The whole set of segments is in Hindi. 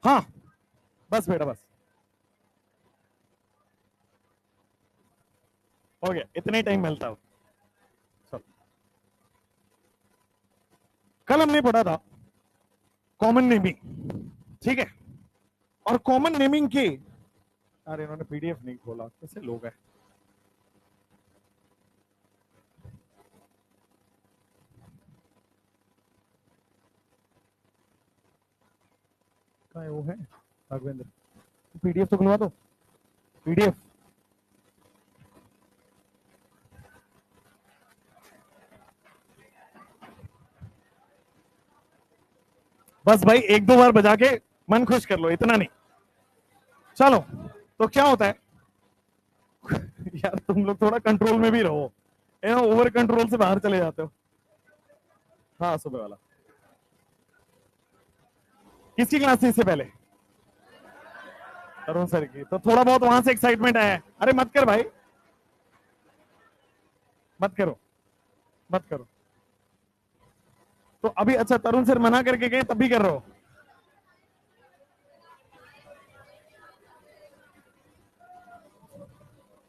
हाँ बस बेटा बस हो गया, इतने टाइम मिलता हो। कल हमने पढ़ा था कॉमन नेमिंग, ठीक है। और कॉमन नेमिंग के, अरे इन्होंने पीडीएफ नहीं खोला, कैसे लोग हैं। कहाँ है वो, है राघवेंद्र, पीडीएफ तो खुलवा दो, पीडीएफ। बस भाई एक दो बार बजा के मन खुश कर लो, इतना नहीं। चलो तो क्या होता है यार तुम लोग थोड़ा कंट्रोल में भी रहो, ओवर कंट्रोल से बाहर चले जाते हो। हाँ सुबह वाला किसकी क्लास थी इससे पहले? तरुण सर की, तो थोड़ा बहुत वहां से एक्साइटमेंट आया है। अरे मत कर भाई, मत करो, मत करो। तो अभी अच्छा तरुण सर मना करके गए तब भी कर रहे हो?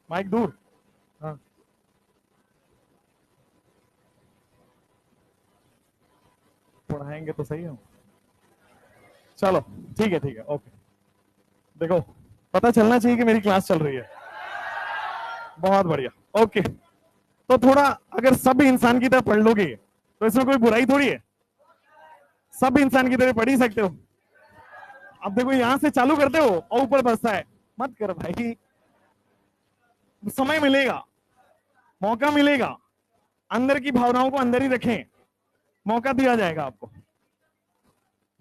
माइक दूर। हाँ पढ़ाएंगे तो सही हो। चलो ठीक है ओके। देखो पता चलना चाहिए कि मेरी क्लास चल रही है। बहुत बढ़िया ओके। तो थोड़ा अगर सब इंसान की तरह पढ़ लोगे तो इसमें कोई बुराई थोड़ी है, सब इंसान की तरह पढ़ ही सकते हो। अब देखो यहां से चालू करते हो और ऊपर बसता है, मत कर भाई। समय मिलेगा, मौका मिलेगा, अंदर की भावनाओं को अंदर ही रखें, मौका दिया जाएगा आपको।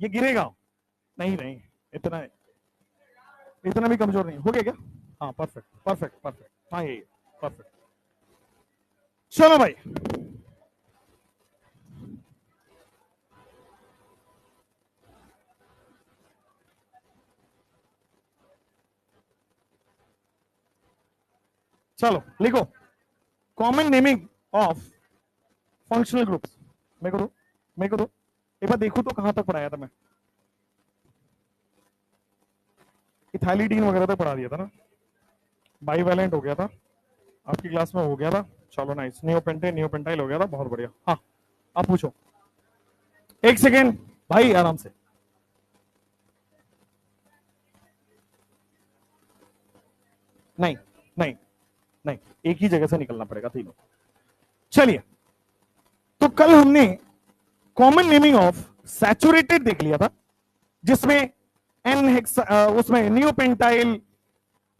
ये गिरेगा नहीं, नहीं इतना, इतना भी कमजोर नहीं हो गया क्या? हाँ परफेक्ट परफेक्ट परफेक्ट, हाँ ये परफेक्ट। चलो भाई चलो लिखो common naming of functional groups. मैं को दो एक बार देखो तो कहां तक पढ़ाया था मैं, इथाइलिडीन वगैरह तक पढ़ा दिया था ना, बाईवैलेंट हो गया था आपकी क्लास में, हो गया था। चलो नाइस, नियोपेंटेन नियोपेंटाइल हो गया था, बहुत बढ़िया। हाँ आप पूछो, एक सेकेंड भाई आराम से। नहीं नहीं नहीं, एक ही जगह से निकलना पड़ेगा तीनों। चलिए तो कल हमने कॉमन नेमिंग ऑफ सैचुरेटेड देख लिया था, जिसमें एन हेक्स उसमें नियोपेंटाइल,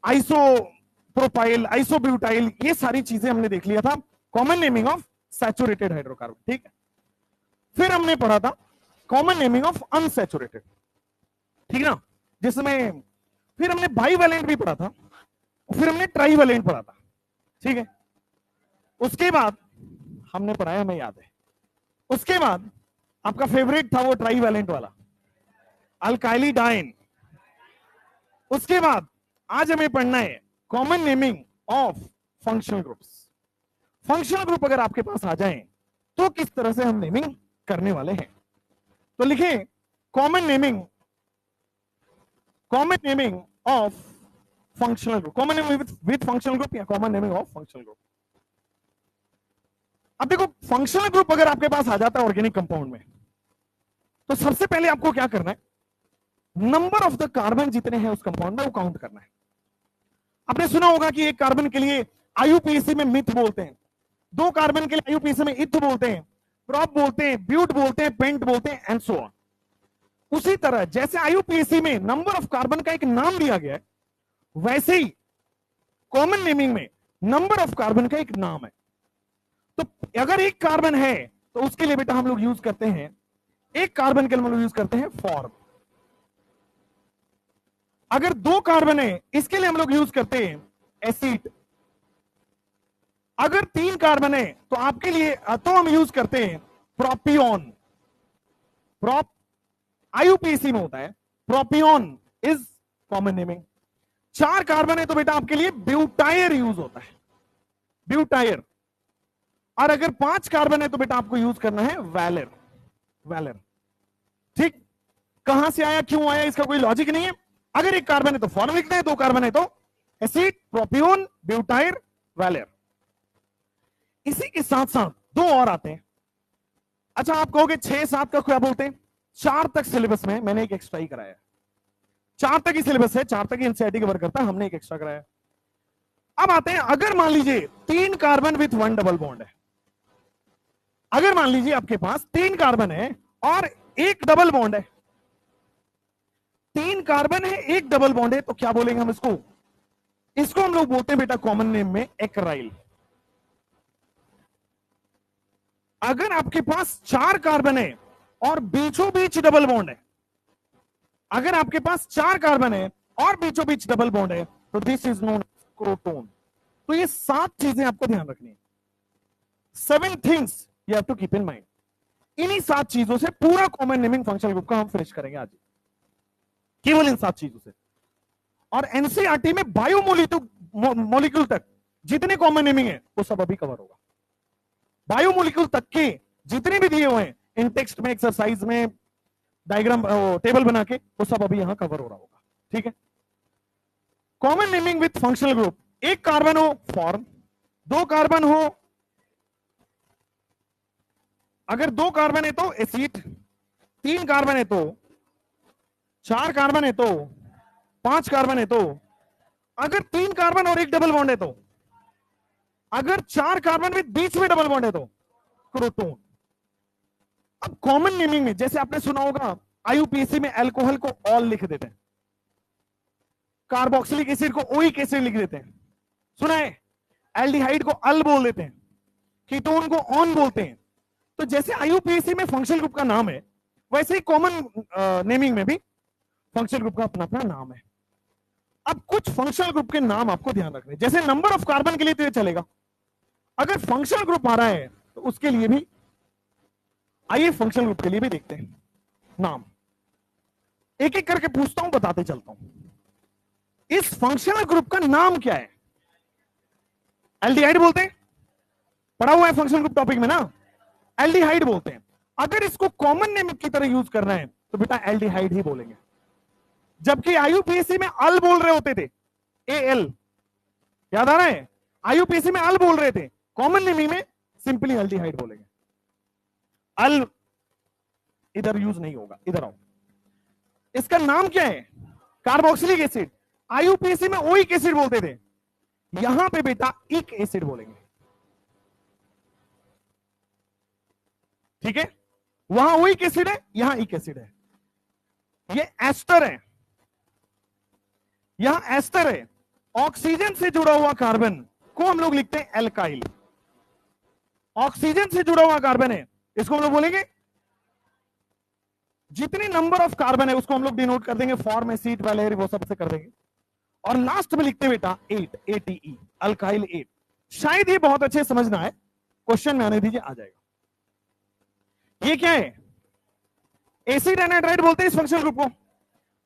आइसोप्रोपाइल, आइसोब्यूटाइल, ये सारी चीजें हमने देख लिया था, common naming of saturated hydrocarbon. ठीक है, फिर हमने पढ़ा था कॉमन नेमिंग ऑफ अनसैचुरेटेड, ठीक ना, जिसमें फिर हमने बाईवैलेंट भी पढ़ा था, फिर हमने ट्राईवैलेंट पढ़ा था। ठीक है, उसके बाद हमने पढ़ाया, हमें याद है, उसके बाद आपका फेवरेट था वो ट्राईवैलेंट वाला, अल्काइली डाइन। उसके बाद आज हमें पढ़ना है common naming of functional groups. Functional group अगर आपके पास आ जाएं तो किस तरह से हम नेमिंग करने वाले हैं। तो लिखें common naming of functional group, common naming with functional group या common naming of functional group. अब देखो फंक्शनल ग्रुप अगर आपके पास आ जाता है ऑर्गेनिक कंपाउंड में, तो सबसे पहले आपको क्या करना है, नंबर ऑफ द कार्बन जितने हैं उस कंपाउंड में वो काउंट करना है। आपने सुना होगा कि एक कार्बन के लिए आईयूपीएसी में मिथ बोलते हैं, दो कार्बन के लिए आईयूपीएसी में इथ बोलते हैं, प्रॉप बोलते हैं, ब्यूट बोलते हैं, पेंट बोलते हैं, एंड सो ऑन। उसी तरह जैसे आईयूपीएसी में नंबर ऑफ कार्बन का एक नाम दिया गया है, वैसे ही कॉमन नेमिंग में नंबर ऑफ कार्बन का एक नाम है। तो अगर एक कार्बन है तो उसके लिए बेटा हम लोग यूज करते हैं, एक कार्बन के लिए हम लोग यूज करते हैं फॉर्म। अगर दो कार्बन है इसके लिए हम लोग यूज करते हैं एसिड। अगर तीन कार्बन है तो आपके लिए तो हम यूज करते हैं प्रोपियोन। प्रोप आईयूपीएसी में होता है, प्रोपियोन इज कॉमन नेमिंग। चार कार्बन है तो बेटा आपके लिए ब्यूटायर यूज होता है, ब्यूटायर। और अगर पांच कार्बन है तो बेटा आपको यूज करना है वैलेर, वैलेर। ठीक, कहां से आया, क्यों आया, इसका कोई लॉजिक नहीं है। अगर एक कार्बन है तो फॉर्म लिखना है, दो कार्बन है तो एसिड, प्रोपियोन, ब्यूटाइल, वैलेर। इसी के साथ साथ दो और आते हैं। अच्छा, आप कहोगे 6-7 का क्या बोलते हैं? 4 तक सिलेबस में मैंने एक एक्स्ट्रा ही कराया। 4 तक ही सिलेबस है, 4 तक ही एनसीईआरटी कवर करता है, हमने एक एक्स्ट्रा कराया। अब आते हैं, अगर मान लीजिए 3 कार्बन विथ 1 डबल बॉन्ड है। अगर मान लीजिए आपके पास 3 कार्बन है और एक डबल बॉन्ड है, 3 कार्बन है, एक डबल बॉन्ड है, तो क्या बोलेंगे हम इसको? इसको हम लोग बोलते हैं बेटा कॉमन नेम में एक्राइल। अगर आपके पास 4 कार्बन है और बीचों बीच डबल बॉन्ड है, अगर आपके पास 4 कार्बन है और बीचों बीच डबल बॉन्ड है, तो दिस इज नोन क्रोटोन। तो ये 7 चीजें आपको ध्यान रखनी है। 7 things you have to keep in mind. इन्हीं 7 चीजों से पूरा कॉमन नेमिंग फंक्शनल ग्रुप का हम फिनिश करेंगे आज, केवल इन 7 चीजों से। और एनसीईआरटी में बायोमोलिक्यूल तक जितने कॉमन नेमिंग है वो सब अभी कवर होगा। बायोमोलिक्यूल तक के जितने भी दिए हुए हैं इन टेक्स्ट में, एक्सरसाइज में, डायग्राम टेबल बना के, वो सब अभी यहां कवर हो रहा होगा। ठीक है। Common naming with functional group, एक कार्बन हो फॉर्म, 2 कार्बन हो, अगर 2 कार्बन है तो एसिड, 3 कार्बन है तो, 4 कार्बन है तो, 5 कार्बन है तो, अगर 3 कार्बन और एक डबल बॉन्ड है तो, अगर 4 कार्बन में बीच में डबल बॉन्ड है तो क्रोटोन। अब कॉमन नेमिंग में जैसे आपने सुना होगा, आईयूपीएसी में अल्कोहल को ऑल लिख देते हैं, कार्बोक्सिलिक एसिड को ओइक एसिड लिख देते हैं, सुना है? एल्डिहाइड को अल बोल देते हैं, कीटोन को ऑन बोलते हैं। तो जैसे आईयूपीएसी में फंक्शनल ग्रुप का नाम है, वैसे ही कॉमन नेमिंग में भी फंक्शनल ग्रुप का अपना अपना नाम है। अब कुछ फंक्शनल ग्रुप के नाम आपको ध्यान रखने, जैसे नंबर ऑफ कार्बन के लिए तो ये चलेगा, अगर फंक्शनल ग्रुप आ रहा है तो उसके लिए भी, आइए फंक्शनल ग्रुप के लिए भी देखते हैं नाम। एक एक करके पूछता हूं, बताते चलता हूं। इस फंक्शनल ग्रुप का नाम क्या है? एल्डिहाइड बोलते हैं, पढ़ा हुआ है फंक्शनल ग्रुप टॉपिक में ना, एल्डिहाइड बोलते हैं। अगर इसको कॉमन नेम की तरह यूज करना है तो बेटा एल्डिहाइड ही बोलेंगे। जबकि आईयूपीएसी में अल बोल रहे होते थे, एल, याद आ रहा है? आईयूपीएसी में अल बोल रहे थे, कॉमन नेमिंग में सिंपली एल्डिहाइड बोलेंगे। अल इधर यूज नहीं होगा, इधर आओ। इसका नाम क्या है? Carboxylic acid. आईयूपीएसी में ओइक एसिड बोलते थे, यहां पे बेटा इक एसिड बोलेंगे। ठीक है, वहां ओइक एसिड है, यहां इक एसिड है। ये एस्टर है, यहां एस्टर है। ऑक्सीजन से जुड़ा हुआ कार्बन को हम लोग लिखते हैं एल्काइल। ऑक्सीजन से जुड़ा हुआ कार्बन है, इसको हम लोग बोलेंगे, जितने नंबर ऑफ कार्बन है उसको हम लोग डिनोट कर देंगे, फॉर्म, एसिड, वैलेरी, वो सब से कर देंगे। और लास्ट में लिखते हैं बेटा 8, ATE, अल्काइल 8। शायद ये बहुत अच्छे समझना है, क्वेश्चन में आने दीजिए, आ जाएगा। ये क्या है? एसिड एनहाइड्राइड बोलते हैं इस फंक्शनल ग्रुप को।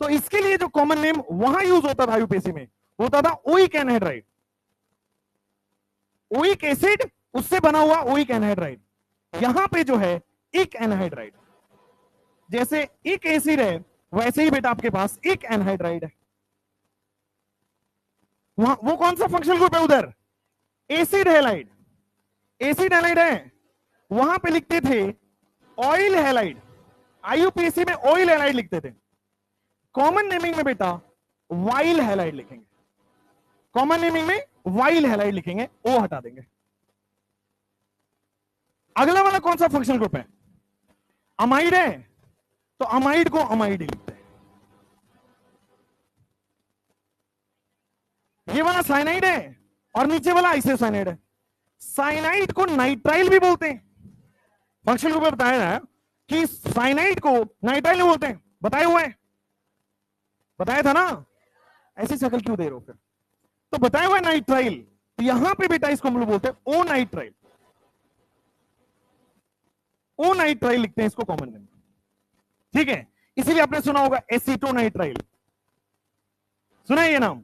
तो इसके लिए जो कॉमन नेम वहां यूज होता था आईयूपीएसी में, होता था ओइक एनहाइड्राइड। ओइक एसिड, उससे बना हुआ ओइक एनहाइड्राइड। यहां पे जो है इक एनहाइड्राइड। जैसे इक एसिड है वैसे ही बेटा आपके पास इक एनहाइड्राइड है। वहां वो कौन सा फंक्शनल ग्रुप है? उधर एसिड हैलाइड। एसिड हैलाइड है, वहां पे लिखते थे ऑयल हैलाइड। आईयूपीएसी में ऑयल हैलाइड लिखते थे। कॉमन नेमिंग में बेटा वाइल हैलाइड लिखेंगे। कॉमन नेमिंग में वाइल हैलाइड लिखेंगे, ओ हटा देंगे। अगला वाला कौन सा फंक्शनल ग्रुप है? अमाइड है, तो अमाइड को अमाइड ही लिखते हैं। ये वाला साइनाइड है और नीचे वाला आइसोसाइनाइड है। साइनाइड को नाइट्राइल भी बोलते हैं। फंक्शनल ग्रुप में बताया ना कि साइनाइड को नाइट्राइल बोलते हैं, बताए हुए हैं, बताया था ना। ऐसी शक्ल क्यों दे रहे हो फिर? तो बताया हुआ नाइट्राइल, तो यहां पे बेटा इसको हम लोग बोलते हैं ओ नाइट्राइल। ओ नाइट्राइल लिखते हैं इसको कॉमन नेम। ठीक है, इसीलिए आपने सुना होगा एसीटोनाइट्राइल, सुना है ये नाम?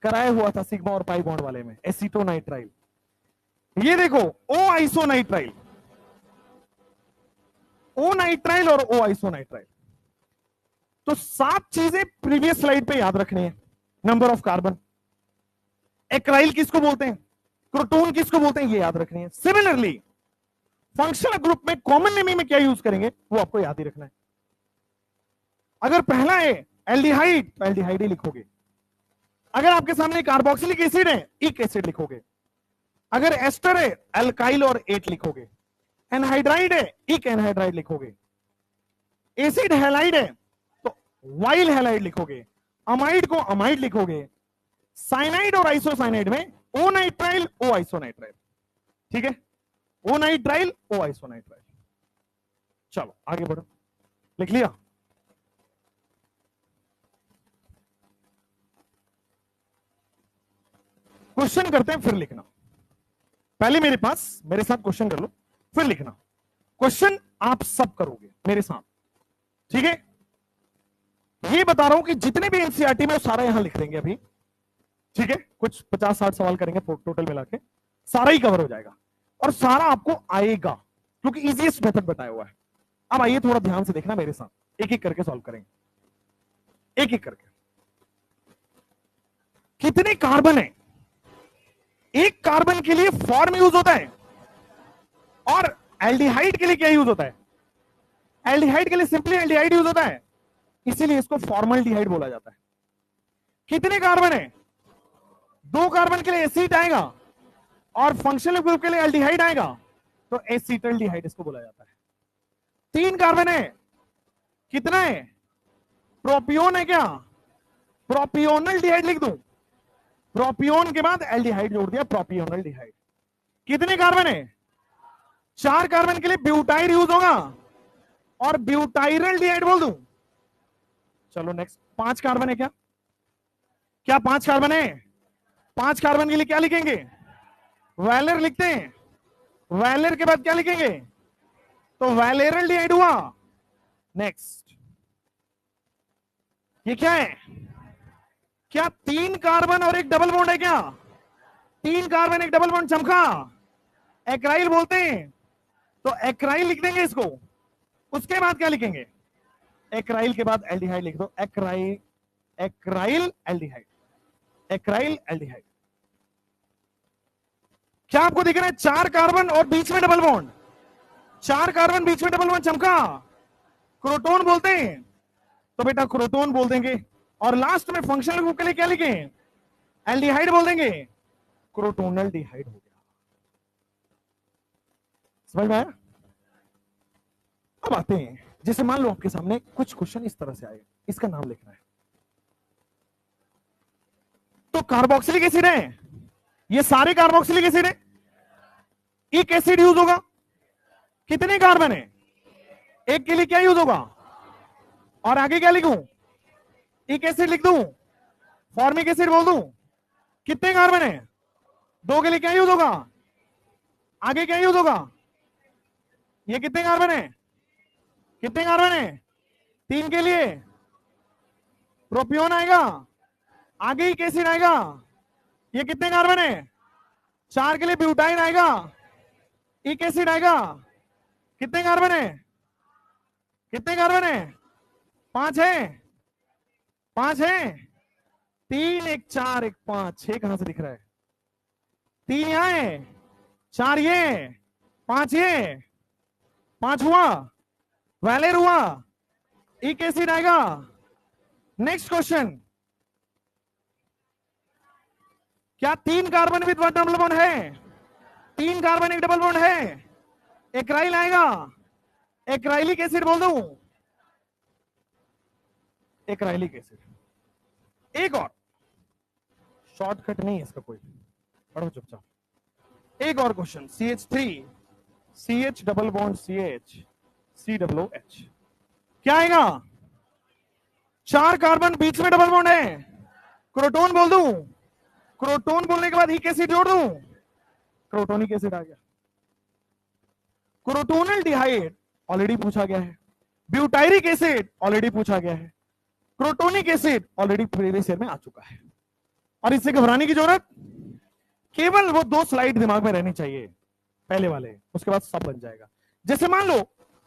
कराया हुआ था सिग्मा और पाई बॉन्ड वाले में, एसीटोनाइट्राइल। ये देखो ओ आइसोनाइट्राइल, ओ नाइट्राइल और ओ आइसोनाइट्राइल। तो 7 चीजें प्रीवियस स्लाइड पे याद रखनी है। नंबर ऑफ कार्बन, एक्राइल किसको बोलते हैं, क्रोटोन किसको बोलते हैं, ये याद रखनी है। सिमिलरली फंक्शनल ग्रुप में कॉमन नेमिंग में क्या यूज करेंगे वो आपको याद ही रखना है। अगर पहला है एल्डिहाइड तो एल्डिहाइड ही लिखोगे। अगर आपके सामने कार्बोक्सिलिक एसिड है इक एसिड लिखोगे। अगर एस्टर है एल्काइल और एट लिखोगे। एनहाइड्राइड है इक एनहाइड्राइड लिखोगे। एसिड हैलाइड है तो वाइल हैलाइड लिखोगे। अमाइड को अमाइड लिखोगे। साइनाइड और आइसोसाइनाइड में ओ नाइट्राइल ओ आइसोनाइट्राइल, ठीक है, ओ नाइट्राइल ओ आइसोनाइट्राइल। चलो आगे बढ़ो, लिख लिया। क्वेश्चन करते हैं फिर लिखना। पहले मेरे साथ क्वेश्चन कर लो फिर लिखना। क्वेश्चन आप सब करोगे मेरे साथ, ठीक है। ये बता रहा हूं कि जितने भी एनसीईआरटी में वो सारा यहां लिख देंगे अभी, ठीक है। कुछ 50-60 सवाल करेंगे टोटल मिला के, सारा ही कवर हो जाएगा और सारा आपको आएगा क्योंकि इजीएस्ट मेथड बताया हुआ है। अब आइए थोड़ा ध्यान से देखना मेरे साथ, एक एक करके सॉल्व करेंगे, एक एक करके। कितने कार्बन है, एक कार्बन के लिए फॉर्म यूज होता है और एल्डिहाइड के लिए क्या यूज होता है, एल्डिहाइड के लिए सिंपली एल्डिहाइड यूज होता है, इसीलिए इसको फॉर्मल्डिहाइड बोला जाता है। कितने कार्बन है, 2 कार्बन के लिए एसिड आएगा और फंक्शनल ग्रुप के लिए एल्डिहाइड आएगा तो एसिटल्डिहाइड इसको बोला जाता है। 3 कार्बन है, कितना है, प्रोपियोन है क्या, प्रोपियोनल्डिहाइड लिख दूं, प्रोपियोन के बाद एल्डिहाइड जोड़ दिया, प्रोपियोनल्डिहाइड। कितने कार्बन है, 4 कार्बन के लिए ब्यूटाइल यूज होगा और ब्यूटाइरल्डिहाइड बोल दूं। चलो नेक्स्ट, 5 कार्बन है क्या, क्या 5 कार्बन है, 5 कार्बन के लिए क्या लिखेंगे, वैलेर लिखते हैं। वैलेर के बाद क्या लिखेंगे, तो वैलेरल्डिहाइड हुआ। नेक्स्ट, ये क्या है, क्या 3 कार्बन और एक डबल बॉन्ड है क्या, 3 कार्बन एक डबल बॉन्ड चमका, एक्राइल बोलते हैं तो एक्राइल लिख देंगे इसको। उसके बाद क्या लिखेंगे, एक्राइल के बाद एल्डिहाइड लिख दो, एक्राइल, एक्राइल एल्डिहाइड, एक्राइल एल्डिहाइड। क्या आपको दिख रहा है, 4 कार्बन और बीच में डबल बॉन्ड, 4 कार्बन बीच में डबल बॉन्ड चमका, क्रोटोन बोलते हैं तो बेटा क्रोटोन बोल देंगे। और लास्ट में फंक्शनल ग्रुप के लिए क्या लिखें, एल्डिहाइड बोल देंगे, क्रोटोनल्डिहाइड हो गया। समझ में आया। अब आते हैं, जैसे मान लो आपके सामने कुछ क्वेश्चन इस तरह से आए, इसका नाम लिखना है। तो कार्बोक्सिलिक एसिड है, ये सारे कार्बोक्सिलिक एसिड है, एक एसिड यूज होगा। कितने कार्बन है, एक के लिए क्या यूज होगा और आगे क्या लिखूं, एक एसिड लिख दूं, फॉर्मिक एसिड बोल दूं। कितने कार्बन है, 2 के लिए क्या यूज होगा, आगे क्या यूज होगा, ये कितने कार्बन है, कितने कार्बन है, 3 के लिए प्रोपियोन आएगा, आगे एक एसिड आएगा, ये कितने कार्बन है, 4 के लिए ब्यूटाइन आएगा, एक एसिड आएगा, कितने कार्बन है, कितने कार्बन है, 5 है, 5 है, 3 1 4 1 5, 6 कहां से दिख रहा है, 3 यहां है, 4 ये, 5 ये, 5 हुआ, वैलेर हुआ, एक एसिड आएगा। नेक्स्ट क्वेश्चन, क्या 3 कार्बन विद डबल बॉन्ड है, 3 कार्बन एक डबल बॉन्ड है, एक्राइल आएगा, एक्राइलिक एसिड बोल दूं, एक्राइलिक एसिड। एक और शॉर्टकट नहीं है इसका कोई, पढ़ो चुपचाप। एक और question, CH3 CH double bond CH COOH, क्या आएगा, 4 कार्बन बीच में डबल बॉन्ड है, क्रोटोन बोल दूं, क्रोटोन बोलने के बाद ही एसिड जोड़ दूं, क्रोटोनिक एसिड आ गया। क्रोटोनल्डिहाइड ऑलरेडी पूछा गया है, ब्यूटाइरिक एसिड ऑलरेडी पूछा गया है, crotonic acid already previous year में आ चुका है। और इससे घबराने की जरूरत, केवल वो 2 स्लाइड दिमाग में रहनी चाहिए पहले वाले, उसके बाद सब बन जाएगा। जैसे मान लो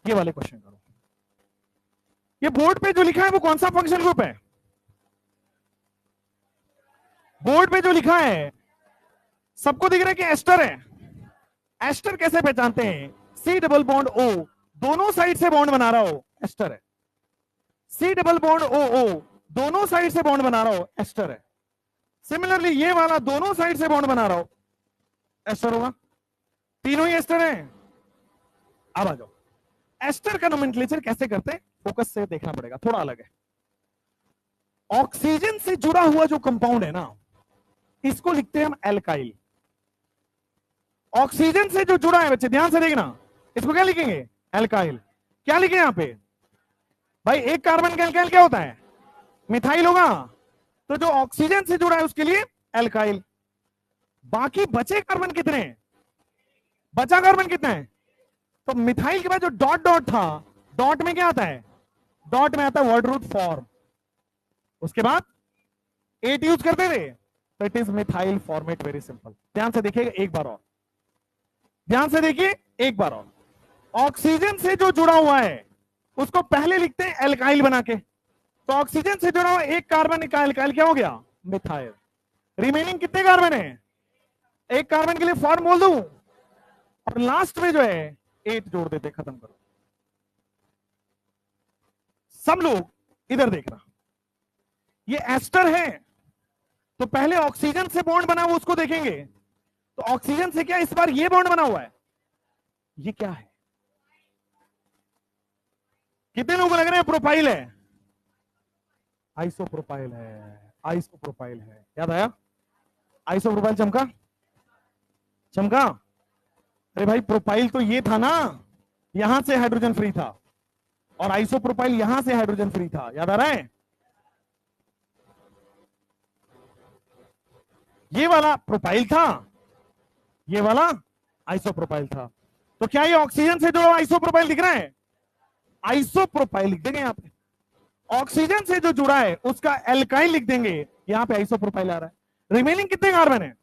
ये वाले क्वेश्चन करो, ये बोर्ड पे जो लिखा है वो कौन सा फंक्शन ग्रुप है? बोर्ड पे जो लिखा है सबको दिख रहा है कि एस्टर है। एस्टर कैसे पहचानते हैं? सी डबल बॉन्ड ओ, दोनों साइड से बॉन्ड बना रहा हो, एस्टर है। सी डबल बॉन्ड ओ ओ, दोनों साइड से बॉन्ड बना रहा हो, एस्टर है। सिमिलरली ये वाला दोनों साइड से बॉन्ड बना रहा हो, एस्टर होगा। तीनों ही एस्टर हैं। अब आ जाओ, एस्टर का नोमेनक्लेचर कैसे करते हैं, फोकस से देखना पड़ेगा, थोड़ा अलग है। ऑक्सीजन से जुड़ा हुआ जो कंपाउंड है ना, इसको लिखते हैं हम एल्काइल। ऑक्सीजन से जो जुड़ा है, बच्चे ध्यान से देखना, इसको क्या लिखेंगे? एल्काइल। क्या लिखे यहां पे भाई? एक कार्बन का एल्काइल क्या होता है? मिथाइल होगा। तो जो ऑक्सीजन से जुड़ा है उसके लिए एल्काइल। बाकी बचे कार्बन कितने हैं? बचा कार्बन कितना है? तो मिथाइल के बाद जो डॉट डॉट था, डॉट में क्या आता है? डॉट में आता है वर्ड रूट फॉर्म। उसके बाद 8 यूज करते थे, तो it is methyl formate. Very simple. ध्यान से देखिएगा एक बार और, ध्यान से देखिए एक बार और। ऑक्सीजन से जो जुड़ा हुआ है उसको पहले लिखते हैं एल्काइल बना के। तो ऑक्सीजन से जुड़ा हुआ एक कार्बन का एल्काइल क्या हो गया? मिथाइल। रिमेनिंग कितने कार्बन है? एक कार्बन के लिए फॉर्म बोल दूं, और लास्ट में जो है 8 जोड़ देते, खत्म करो। सब लोग इधर देखना, ये एस्टर है, तो पहले ऑक्सीजन से बॉन्ड बना हुआ उसको देखेंगे। तो ऑक्सीजन से क्या इस बार ये बॉन्ड बना हुआ है? ये क्या है? कितने लोगों को लग रहा है प्रोपाइल है? आइसोप्रोपाइल है, आइसोप्रोपाइल है। याद आया? आइसोप्रोपाइल चमका, चमका। अरे भाई प्रोपाइल तो ये था ना, यहां से हाइड्रोजन फ्री था, और आइसोप्रोपाइल यहां से हाइड्रोजन फ्री था। याद आ रहा है? ये वाला प्रोपाइल था, ये वाला आइसोप्रोपाइल था। तो क्या ये ऑक्सीजन से जुड़ा आइसोप्रोपाइल दिख रहा है? आइसोप्रोपाइल लिख देंगे यहां पे। ऑक्सीजन से जो जुड़ा है उसका एल्काइल लिख देंगे, यहां पे आइसोप्रोपाइल आ रहा है। रिमेनिंग कितने कार्बन है?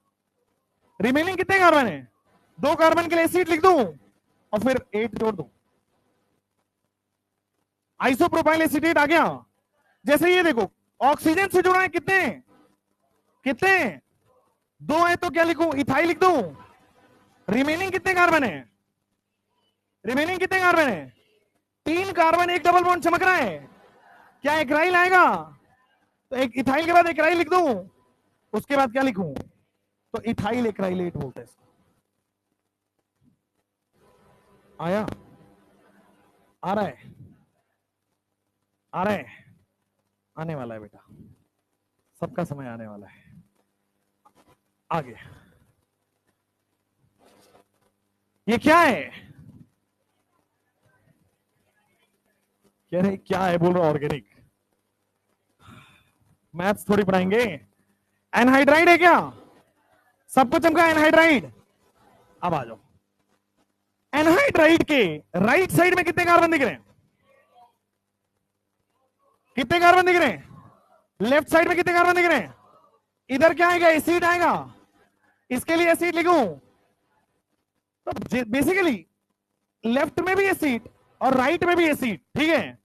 रिमेनिंग कितने कार्बन है? 2 कार्बन के लिए एसिड लिख दूं और फिर 8 जोड़ दूं, आइसोप्रोपाइल एसिटेट आ गया। जैसे ये देखो, ऑक्सीजन से जुड़ा है कितने? कितने? 2 है, तो क्या लिखूं? इथाइल लिख दूं। रिमेनिंग कितने कार्बन है? रिमेनिंग कितने कार्बन है? 3 कार्बन, एक डबल बॉन्ड चमक रहा है, क्या एक्राइल आएगा? तो एक इथाइल के बाद एक्राइल लिख दूं, उसके बाद क्या लिखूं? तो इथाइल एक्राइलेट बोलते हैं इसको। आया? आ रहा है? आ रहा है? आने वाला है बेटा, सबका समय आने वाला है। आगे ये क्या है? कह रहे क्या है? बोल रहा ऑर्गेनिक। मैथ्स थोड़ी पढ़ाएंगे। एनहाइड्राइड है क्या? सबको चमका एनहाइड्राइड। अब आ जाओ, एनहाइड्राइड के राइट साइड में कितने कार्बन दिख रहे हैं? कितने कार्बन दिख रहे हैं? लेफ्ट साइड में कितने कार्बन दिख रहे हैं? इधर क्या आएगा? एसिड आएगा। इसके लिए एसिड लिखूं, तो बेसिकली लेफ्ट में भी एसिड और राइट में भी एसिड, ठीक है।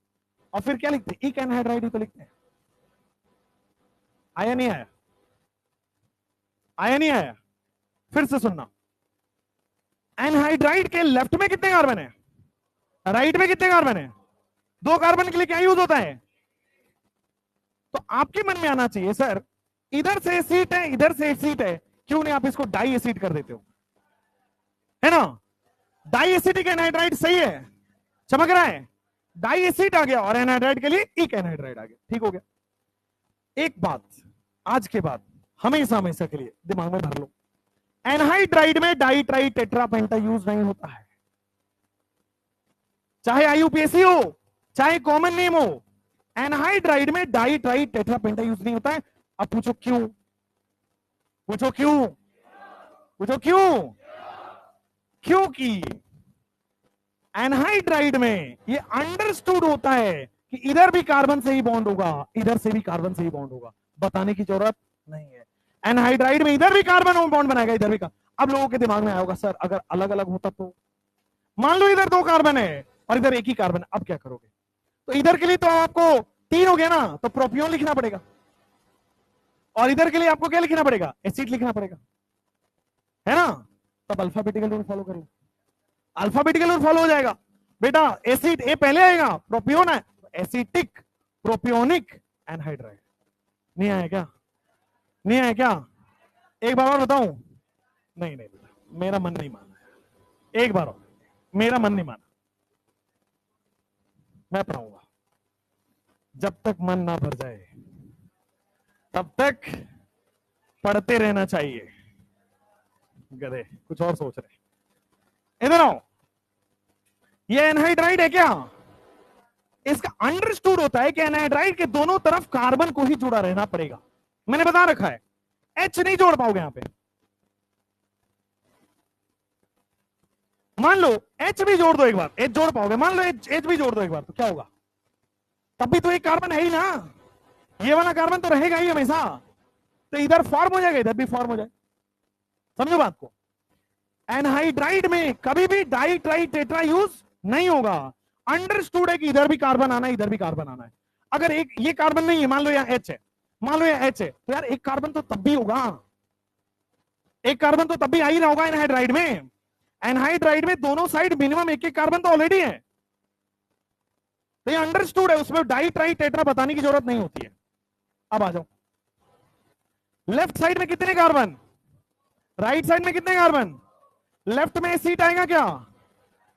और फिर क्या लिखते हैं? एक एनहाइड्राइड ही तो लिखते हैं। आया नहीं आया? आया नहीं आया? फिर से सुनना, एनहाइड्राइड के लेफ्ट में कितने कार्बन है? राइट में कितने कार्बन है? 2 कार्बन के लिए क्या यूज होता है? तो आपके मन में आना चाहिए सर, इधर से एसिड है, इधर से एसिड है, क्यों नहीं आप इसको डाई एसिड कर देते हो? है ना? डाई एसिडिक एनहाइड्राइड सही है, चमक रहा है। डाई एसिड आ गया और एनहाइड्राइड के लिए एक एनहाइड्राइड आ गया, ठीक हो गया। एक बात आज के बाद हमेशा हमेशा के लिए दिमाग में भर लो, एनहाइड्राइड में डाई ट्राई टेट्रा पेंटा यूज नहीं होता है। चाहे आईयूपीएसी हो, चाहे कॉमन नेम हो, एनहाइड्राइड में डाई ट्राई टेट्रा पेंटा यूज नहीं होता है। अब पूछो क्यों? पूछो क्यों? पूछो क्यों? क्योंकि एनहाइड्राइड में ये अंडरस्टूड होता है कि इधर भी कार्बन से ही बॉन्ड होगा, इधर से भी कार्बन से ही बॉन्ड होगा, बताने की जरूरत नहीं है। एनहाइड्राइड में इधर भी कार्बन बॉन्ड बनाएगा, इधर भी अब लोगों के दिमाग में आया होगा सर अगर अलग अलग होता तो, मान लो इधर 2 कार्बन है और इधर एक ही कार्बन, अब क्या करोगे? तो इधर के लिए तो आपको 3 हो गया ना, तो प्रोपियोन लिखना पड़ेगा, और इधर के लिए आपको क्या लिखना पड़ेगा, एसिड लिखना पड़ेगा, है ना। तब अल्फाबेटिकल रूल फॉलो कर लो, अल्फाबेटिकल रूल फॉलो हो जाएगा बेटा। एसिड ए पहले आएगा, प्रोपियोन है, एसिटिक प्रोपियोनिक एनहाइड्राइड। नहीं आया क्या, नहीं आया क्या, एक बार और बताऊं? नहीं नहीं बेटा, मेरा मन नहीं माना, एक बार और, मेरा मन नहीं माना, मैं पढ़ाऊंगा। जब तक मन ना भर जाए तब तक पढ़ते रहना चाहिए। गधे कुछ और सोच रहे। इधर आओ, ये एनहाइड्राइड है क्या? इसका अंडरस्टूड होता है कि एनहाइड्राइड के दोनों तरफ कार्बन को ही जुड़ा रहना पड़ेगा। मैंने बता रखा है, एच नहीं जोड़ पाओगे यहां पे। मान लो एच भी जोड़ दो एक बार, एच जोड़ पाओगे, मान लो एच भी जोड़ दो एक बार, तो क्या होगा? तब भी तो एक कार्बन है ही ना, ये वाला कार्बन तो रहेगा ही हमेशा, तो इधर फॉर्म हो जाएगा, इधर भी फॉर्म हो जाए। समझो बात को। एनहाइड्राइड में कभी भी डाई ट्राई टेट्रा यूज नहीं होगा। अंडरस्टूड है कि इधर भी कार्बन आना है, इधर भी कार्बन आना है। अगर एक ये कार्बन नहीं है, मान लो यहाँ एच है, मान लो यहाँ एच है, तो यार एक कार्बन तो तब भी होगा, एक कार्बन तो तब भी आ ही रहा होगा एनहाइड्राइड में। एनहाइड्राइड में दोनों साइड मिनिमम एक एक कार्बन तो ऑलरेडी है, तो ये अंडरस्टूड है, उसमें डाई ट्राई टेट्रा बताने की जरूरत नहीं होती है। अब आ जाओ, लेफ्ट साइड में कितने कार्बन, राइट साइड में कितने कार्बन? लेफ्ट में एसिड आएगा क्या,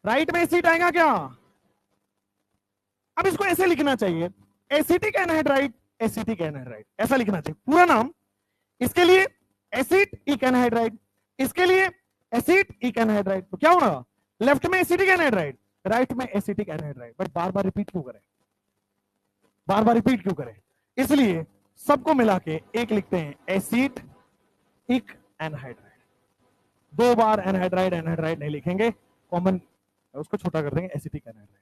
राइट में एसिड आएगा क्या? अब इसको ऐसे लिखना चाहिए, एसिटिक एनहाइड्राइड, एसिटिक एनहाइड्राइड, ऐसा लिखना चाहिए पूरा नाम। इसके लिए एसिड इक एनहाइड्राइड, इसके लिए एसिड इक एनहाइड्राइड। तो क्या होगा? लेफ्ट में एसिटिक एनहाइड्राइड, राइट में acetic anhydride. But bar bar repeat क्यों करें, बार बार रिपीट क्यों करें? इसलिए सबको मिला के एक लिखते हैं, एसिड इक एनहाइड्राइड। 2 बार एनहाइड्राइड एनहाइड्राइड नहीं लिखेंगे, कॉमन उसको छोटा कर देंगे, एसिटिक एनहाइड्राइड।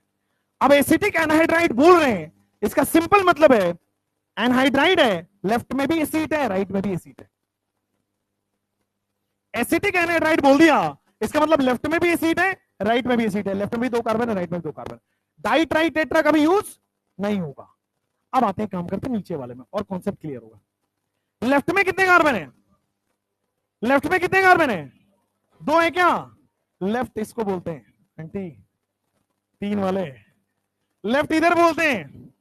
अब एसिटिक एनहाइड्राइड बोल रहे हैं, इसका सिंपल मतलब है एनहाइड्राइड है, लेफ्ट में भी एसिड है, राइट में भी एसिड है। एसिटिक एनहाइड्राइड बोल दिया, इसका मतलब लेफ्ट में भी एसिड है, राइट में भी एसिड है, लेफ्ट में भी 2 कार्बन है, राइट में भी 2 कार्बन। डाई ट्राई टेट्रा कभी यूज नहीं होगा। अब आते हैं काम करते हैं नीचे वाले में, और कॉन्सेप्ट क्लियर होगा। लेफ्ट में कितने कार्बन है, लेफ्ट में कितने कार्बन है? 2 है क्या? लेफ्ट इसको बोलते हैं आंटी 3 वाले, लेफ्ट इधर बोलते हैं,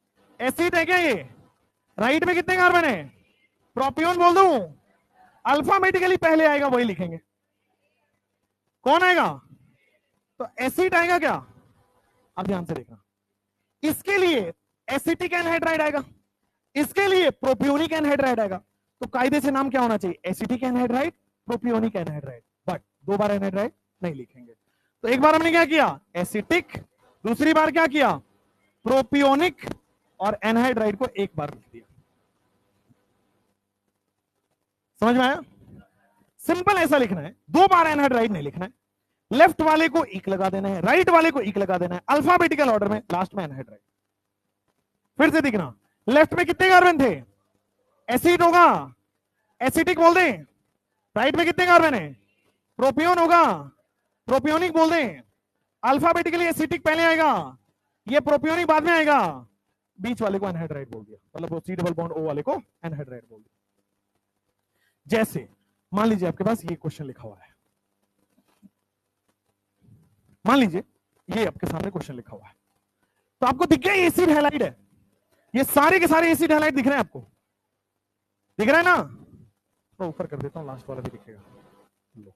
एसिड है क्या ये? राइट में कितने कार्बन है? प्रोपियोन बोल दूं? अल्फाबेटिकली पहले आएगा वही लिखेंगे। कौन आएगा? तो एसिड आएगा क्या? अब ध्यान से देखना, इसके लिए एसिटिक एनहाइड्राइड आएगा, इसके लिए प्रोपियोनिक एनहाइड्राइड आएगा। तो कायदे से नाम क्या होना चाहिए? Acetic anhydride, propionic anhydride. But 2 bar anhydride नहीं लिखेंगे। तो एक बार हमने क्या किया? एसिटिक, दूसरी बार क्या किया? प्रोपियोनिक, और एनहाइड्राइड को एक बार लिख दिया। समझ में आया? सिंपल ऐसा लिखना है, 2 बार एनहाइड्राइड नहीं लिखना है। लेफ्ट वाले को इक लगा देना है, राइट वाले को इक लगा देना है, अल्फाबेटिकल ऑर्डर में, लास्ट में एनहाइड्राइड। फिर से दिखना, लेफ्ट में कितने कार्बन थे? एसिड होगा, एसिटिक बोल दें। राइट में कितने कार्बन है? प्रोपियोन होगा, प्रोपियोनिक बोल दें। अल्फाबेटिकली एसिटिक पहले आएगा, ये प्रोपियोनिक बाद में आएगा। बीच वाले को एनहाइड्राइड बोल दिया, मतलब वो सी डबल बॉन्ड ओ वाले को एनहाइड्राइड बोल दिया। जैसे मान लीजिए आपके पास ये क्वेश्चन लिखा हुआ है, मान लीजिए ये आपके सामने क्वेश्चन लिखा हुआ है, तो आपको दिख गया ये एसिड हैलाइड है, ये सारे के सारे एसिड हैलाइड दिख रहे हैं आपको, दिख रहा है ना? तो ऊपर कर देता हूं, लास्ट वाला भी दिखेगा। लो,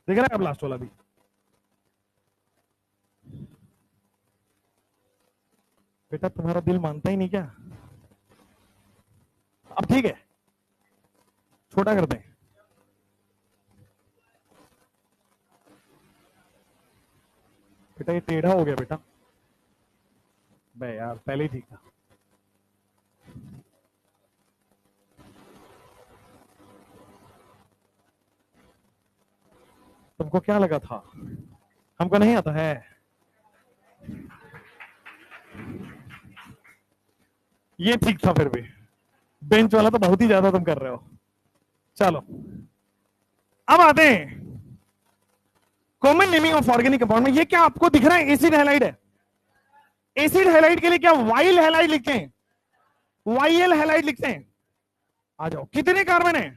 दिख रहा है अब लास्ट वाला भी? बेटा तुम्हारा दिल मानता ही नहीं क्या? अब ठीक है, छोटा कर दें। बेटा ये टेढ़ा हो गया बेटा। बे यार पहले ही ठीक था। तुमको क्या लगा था हमको नहीं आता है? ये ठीक था, फिर भी बेंच वाला तो बहुत ही ज्यादा तुम कर रहे हो। चलो अब आते हैं common naming of organic compound में। ये क्या आपको दिख रहा है? एसिड हैलाइड है, एसिड हैलाइड के लिए क्या वाइल हैलाइड लिखते हैं, वाईएल हैलाइड लिखते हैं। आ जाओ, कितने कार्बन है,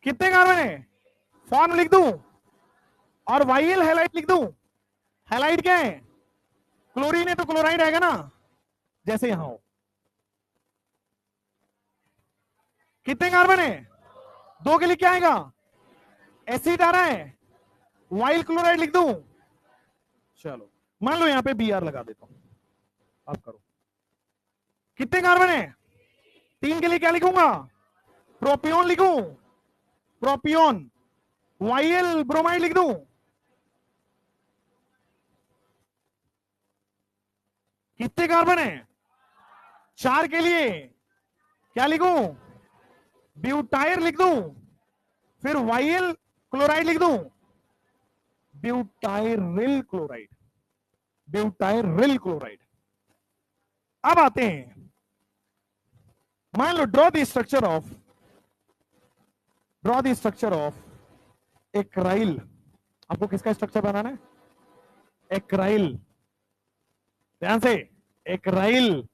कितने कार्बन है, फॉर्म लिख दूं और वाईएल हैलाइड लिख दूं। हैलाइड क्या है, क्लोरीन है तो क्लोराइड आएगा ना, जैसे यहां हो। कितने कार्बन है, दो के लिए क्या आएगा, एसिड आ रहा है, वाइल क्लोराइड लिख दूं। चलो मान लो यहां पे बी आर लगा देता हूं, आप करो। कितने कार्बन है, तीन के लिए क्या लिखूंगा, प्रोपियोन लिखूं, प्रोपियोन, वाईएल ब्रोमाइड लिख दूं। कितने कार्बन है, चार के लिए क्या लिखूं, ब्यूटाइर लिख दूं, फिर वाईएल क्लोराइड लिख दूं, ब्यूटाइरिल क्लोराइड, ब्यूटाइरिल क्लोराइड। अब आते हैं, मान लो draw the structure of, draw the structure of acryl. आपको किसका स्ट्रक्चर बनाना है, एक्राइल, ध्यान से, एक्राइल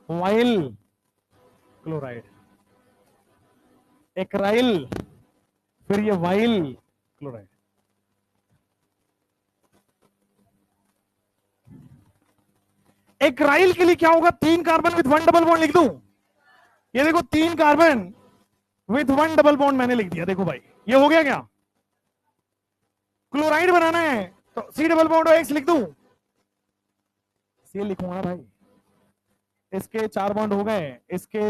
वाइल क्लोराइड, एक्राइल फिर ये वाइल क्लोराइड। एक्राइल के लिए क्या होगा, तीन carbon with one double bond लिख दूं। ये देखो तीन carbon with one double bond मैंने लिख दिया, देखो भाई ये हो गया क्या। क्लोराइड बनाना है तो सी डबल बॉन्ड एक्स लिख दूं, सी लिखूंगा ना भाई। इसके चार बॉन्ड हो गए, इसके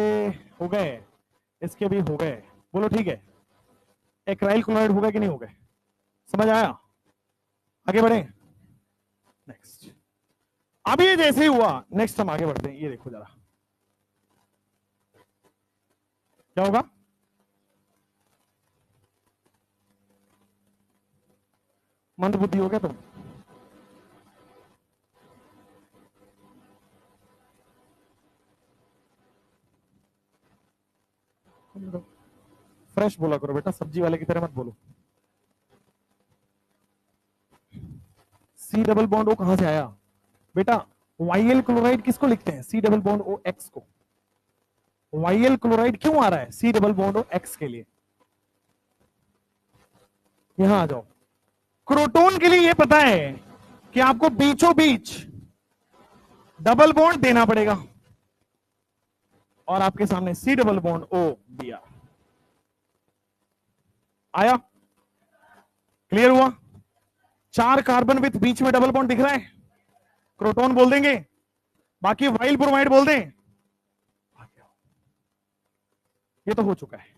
हो गए, इसके भी हो गए, बोलो ठीक है। एक्राइल क्लोराइड हो गया कि नहीं हो गए, समझ आया, आगे बढ़े नेक्स्ट। अब ये जैसे ही हुआ, नेक्स्ट हम आगे बढ़ते हैं, ये देखो जरा क्या होगा। मंद बुद्धि हो गया तुम, फ्रेश बोला करो बेटा, सब्जी वाले की तरह मत बोलो। सी डबल बॉन्ड ओ कहां से आया बेटा, वाईएल क्लोराइड किसको लिखते हैं, C double bond O X को। वाईएल क्लोराइड क्यों आ रहा है, C double bond O X के लिए। यहां आ जाओ, क्रोटोन के लिए ये पता है कि आपको बीचों बीच डबल बॉन्ड देना पड़ेगा, और आपके सामने सी डबल बॉन्ड ओ दिया, आया, क्लियर हुआ। चार कार्बन विथ बीच में डबल बॉन्ड दिख रहा है, क्रोटोन बोल देंगे, बाकी वाइल ब्रोमाइड बोल दें। ये तो हो चुका है।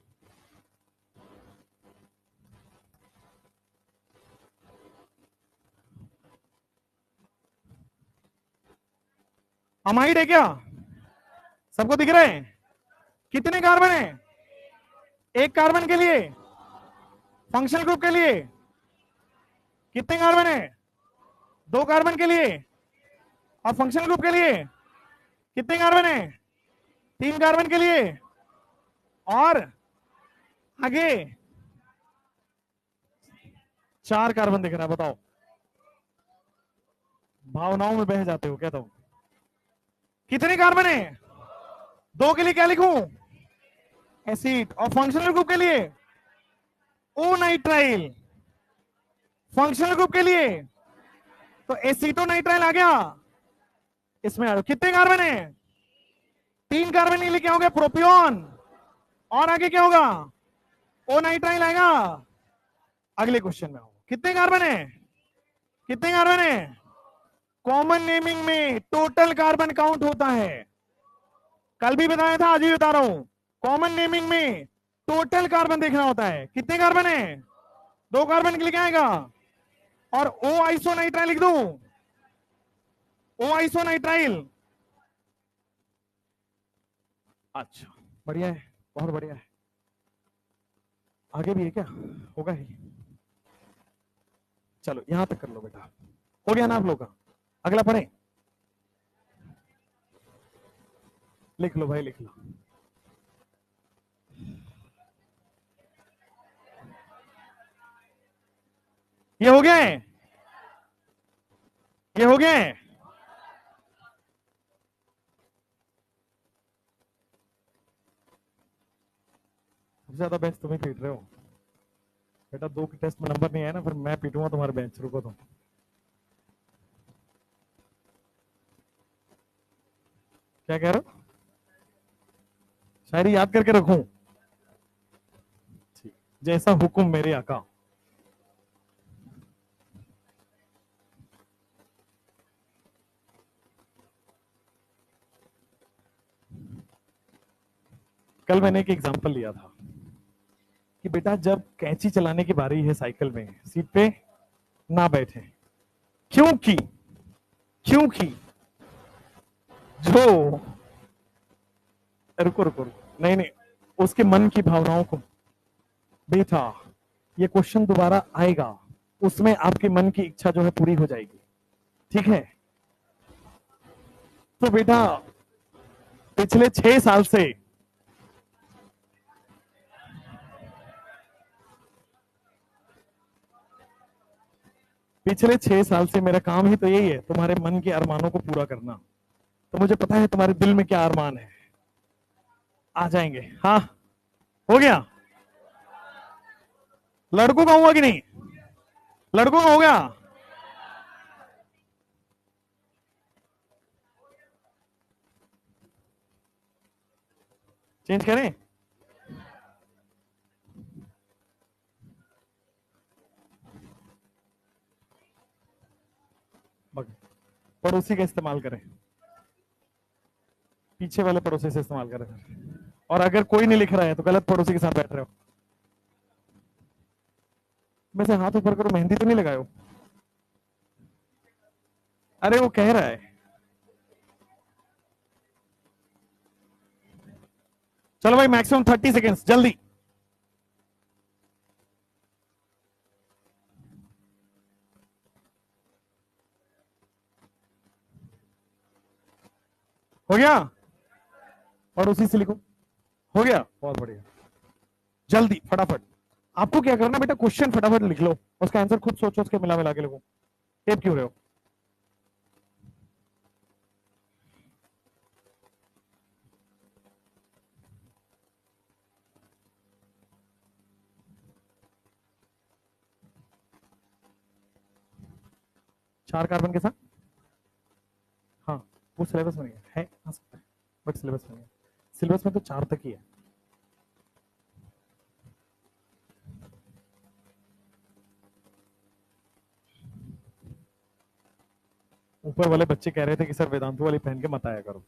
अमाइड है क्या, सबको दिख रहे हैं। कितने कार्बन है, एक कार्बन के लिए, फंक्शनल ग्रुप के लिए कितने कार्बन है, दो कार्बन के लिए, और फंक्शनल ग्रुप के लिए कितने कार्बन है, तीन कार्बन के लिए, और आगे चार कार्बन दिख रहा है। बताओ, भावनाओं में बह जाते हो क्या तुम। कितने कार्बन है, दो के लिए क्या लिखूं, एसिड, और फंक्शनल ग्रुप के लिए ओ नाइट्राइल, फंक्शनल ग्रुप के लिए तो एसीटो नाइट्राइल आ गया इसमें। कितने कार्बन है, तीन कार्बन के लिए क्या हो गया, प्रोपियोन, और आगे क्या होगा, ओ नाइट्राइल आएगा। अगले क्वेश्चन में आओ, कितने कार्बन है, कितने कार्बन है, कॉमन नेमिंग में टोटल कार्बन काउंट होता है, कल भी बताया था आज भी बता रहा हूं, कॉमन नेमिंग में टोटल कार्बन देखना होता है। कितने कार्बन है, दो कार्बन के लिए क्या आएगा, और ओ आइसोनाइट्राइल लिख दूं, ओ आइसोनाइट्राइल। अच्छा बढ़िया है, बहुत बढ़िया है। आगे भी है क्या, होगा ही, चलो यहां तक कर लो बेटा, हो गया ना आप लोग का। अगला पढ़े, लिख लो भाई लिख लो। ये हो गया है, ये हो गया है, ज्यादा बेंच तुम ही पीट रहे हो बेटा। 2 के टेस्ट में नंबर नहीं आया ना, फिर मैं पीटूंगा तुम्हारे बेंच। रुको तुम। क्या कह रहे हो? शायरी याद करके रखूं? ठीक। जैसा हुक्म मेरे आका। कल मैंने एक एग्जांपल लिया था कि बेटा जब कैंची चलाने की बारी है साइकिल में, सीट पे ना बैठे। क्योंकि क्योंकि जो, रुको रुको रुको, नहीं नहीं, उसके मन की भावनाओं को, बेटा ये क्वेश्चन दोबारा आएगा, उसमें आपके मन की इच्छा जो है पूरी हो जाएगी। ठीक है? तो बेटा पिछले 6 साल से, पिछले 6 साल से मेरा काम ही तो यही है, तुम्हारे मन के अरमानों को पूरा करना। तो मुझे पता है तुम्हारे दिल में क्या अरमान है। आ जाएंगे। हाँ, हो गया। लड़कों का हुआ कि नहीं? लड़कों का हो गया? चेंज करें? पड़ोसी का इस्तेमाल करें, पीछे वाले पड़ोसी से इस्तेमाल करें। और अगर कोई नहीं लिख रहा है तो गलत पड़ोसी के साथ बैठ रहे हो। वैसे हाथ ऊपर करो, मेहंदी तो नहीं लगाए हो? अरे वो कह रहा है। चलो भाई, मैक्सिमम 30 सेकेंड्स, जल्दी। हो गया? और उसी से लिखो। हो गया? बहुत बढ़िया। जल्दी फटाफट। आपको क्या करना बेटा, क्वेश्चन फटाफट लिख लो, उसका आंसर खुद सोचो, उसके मिला मिला के लिखो। टेप क्यों रहे हो? चार कार्बन के साथ, हाँ वो सिलेबस में नहीं है, आ सकता है बट सिलेबस में नहीं है। सिलेबस में तो 4 तक ही है। ऊपर वाले बच्चे कह रहे थे कि सर वेदांतु वाली पहन के मत आया करो,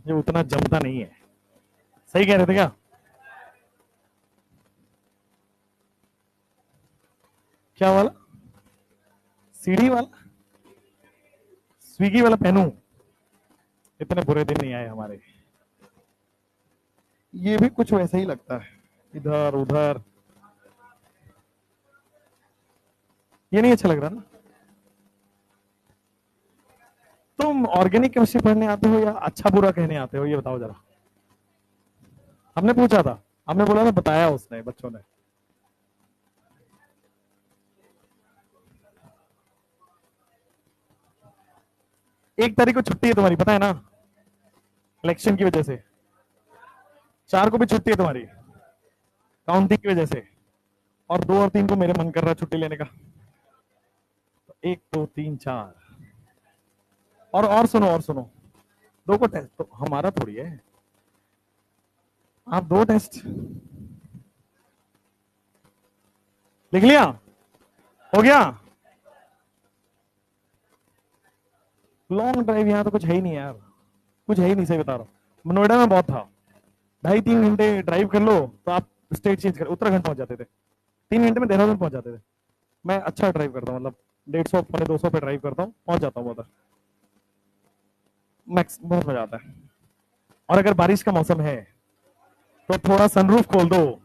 ये उतना जमता नहीं है। सही कह रहे थे क्या? क्या वाला? सीढ़ी वाला? स्विगी वाला पहनूं? इतने बुरे दिन नहीं आए हमारे। ये भी कुछ वैसा ही लगता है, इधर उधर। ये नहीं अच्छा लग रहा ना? तुम ऑर्गेनिक केमिस्ट्री पढ़ने आते हो या अच्छा बुरा कहने आते हो, ये बताओ जरा। हमने पूछा था, हमने बोला था, बताया उसने, बच्चों ने। एक तारीख को छुट्टी है तुम्हारी, पता है ना, इलेक्शन की वजह से। 4 को भी छुट्टी है तुम्हारी, काउंटिंग की वजह से। और 2 और 3 को मेरे मन कर रहा है छुट्टी लेने का। तो 1 2 3 4। और सुनो, और सुनो, 2 को टेस्ट तो हमारा थोड़ी है। आप 2 टेस्ट लिख लिया? हो गया? लॉन्ग ड्राइव यहाँ तो कुछ है ही नहीं यार, कुछ है ही नहीं, सही बता रहा हूँ। नोएडा में बहुत था, 2.5-3 घंटे ड्राइव कर लो तो आप स्टेट चेंज कर, उत्तराखंड पहुंच जाते थे। 3 घंटे में देहरादून पहुंच जाते थे। मैं अच्छा ड्राइव करता हूँ, मतलब 150 पौने 200 पे ड्राइव करता हूँ, पहुंच जाता हूँ उधर। मैक्स बहुत मजा आता है। और अगर बारिश का मौसम है तो थोड़ा सनरूफ खोल दो,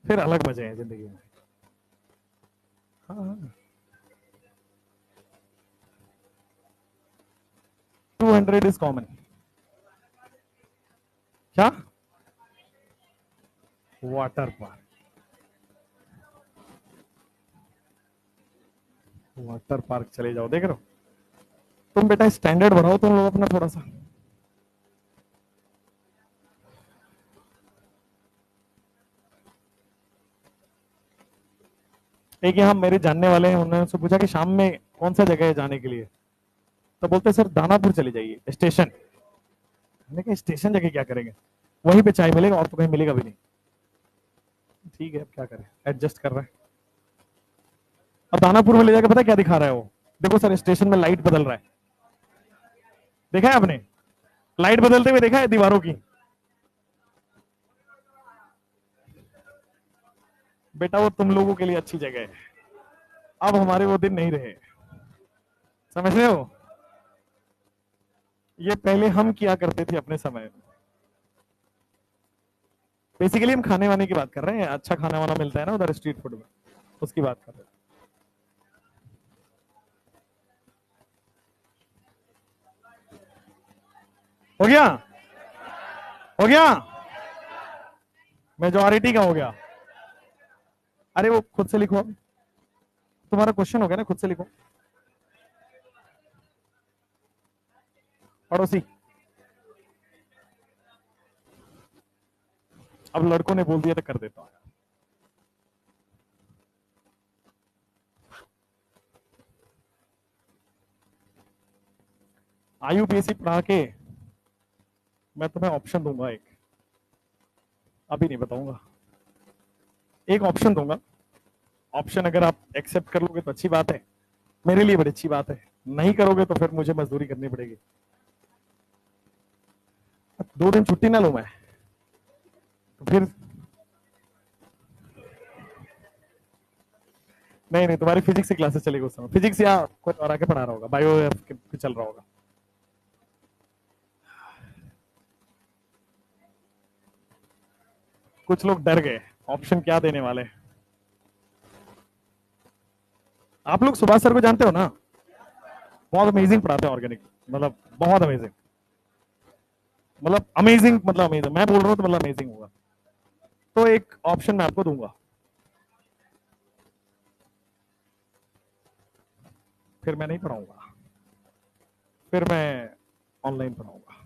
फिर अलग मजे हैं जिंदगी में। हाँ, 200 इज कॉमन। क्या? Water park? वाटर पार्क चले जाओ, देख रहे हो? तुम बेटा स्टैंडर्ड बढ़ाओ तुम लोग अपना थोड़ा सा। एक यहाँ मेरे जानने वाले हैं, उन्होंने उनसे पूछा कि शाम में कौन सा जगह है जाने के लिए, तो बोलते सर दानापुर चले जाइए स्टेशन। मैंने कहा स्टेशन जगह क्या करेंगे, वहीं पे चाय मिलेगा और तो कहीं मिलेगा भी नहीं। ठीक है अब क्या करें, एडजस्ट कर रहे हैं। अब दानापुर में ले जाकर पता है क्या दिखा रहा है वो, देखो सर स्टेशन में लाइट बदल रहा है, देखा है आपने लाइट बदलते हुए देखा है दीवारों की। बेटा वो तुम लोगों के लिए अच्छी जगह है, अब हमारे वो दिन नहीं रहे, समझ रहे हो। ये पहले हम किया करते थे अपने समय में। बेसिकली हम खाने वाने की बात कर रहे हैं, अच्छा खाना वाना मिलता है ना उधर स्ट्रीट फूड में, उसकी बात कर रहे हैं। हो गया, हो गया, मेजॉरिटी का हो गया। अरे वो खुद से लिखो, तुम्हारा क्वेश्चन हो गया ना, खुद से लिखो। पड़ोसी, अब लड़कों ने बोल दिया तो कर देता हूं। आईयूपीएससी पढ़ा के मैं तुम्हें ऑप्शन दूंगा एक, अभी नहीं बताऊंगा, एक ऑप्शन दूंगा। ऑप्शन अगर आप एक्सेप्ट कर लोगे तो अच्छी बात है, मेरे लिए बड़ी अच्छी बात है, नहीं करोगे तो फिर मुझे मजदूरी करनी पड़ेगी। 2 दिन छुट्टी ना लूं मैं तो फिर नहीं नहीं, तुम्हारी फिजिक्स की क्लासेस चलेगी उस समय, फिजिक्स या कोई और आके पढ़ा रहा होगा, बायो या चल रहा होगा। कुछ लोग डर गए ऑप्शन क्या देने वाले। आप लोग सुभाष सर को जानते हो ना, बहुत अमेजिंग पढ़ाते हैं ऑर्गेनिक, मतलब बहुत अमेजिंग, मतलब अमेजिंग, मतलब अमेजिंग मैं बोल रहा हूं तो मतलब अमेजिंग होगा। तो एक ऑप्शन मैं आपको दूंगा, फिर मैं नहीं पढ़ाऊंगा, फिर मैं ऑनलाइन पढ़ाऊंगा।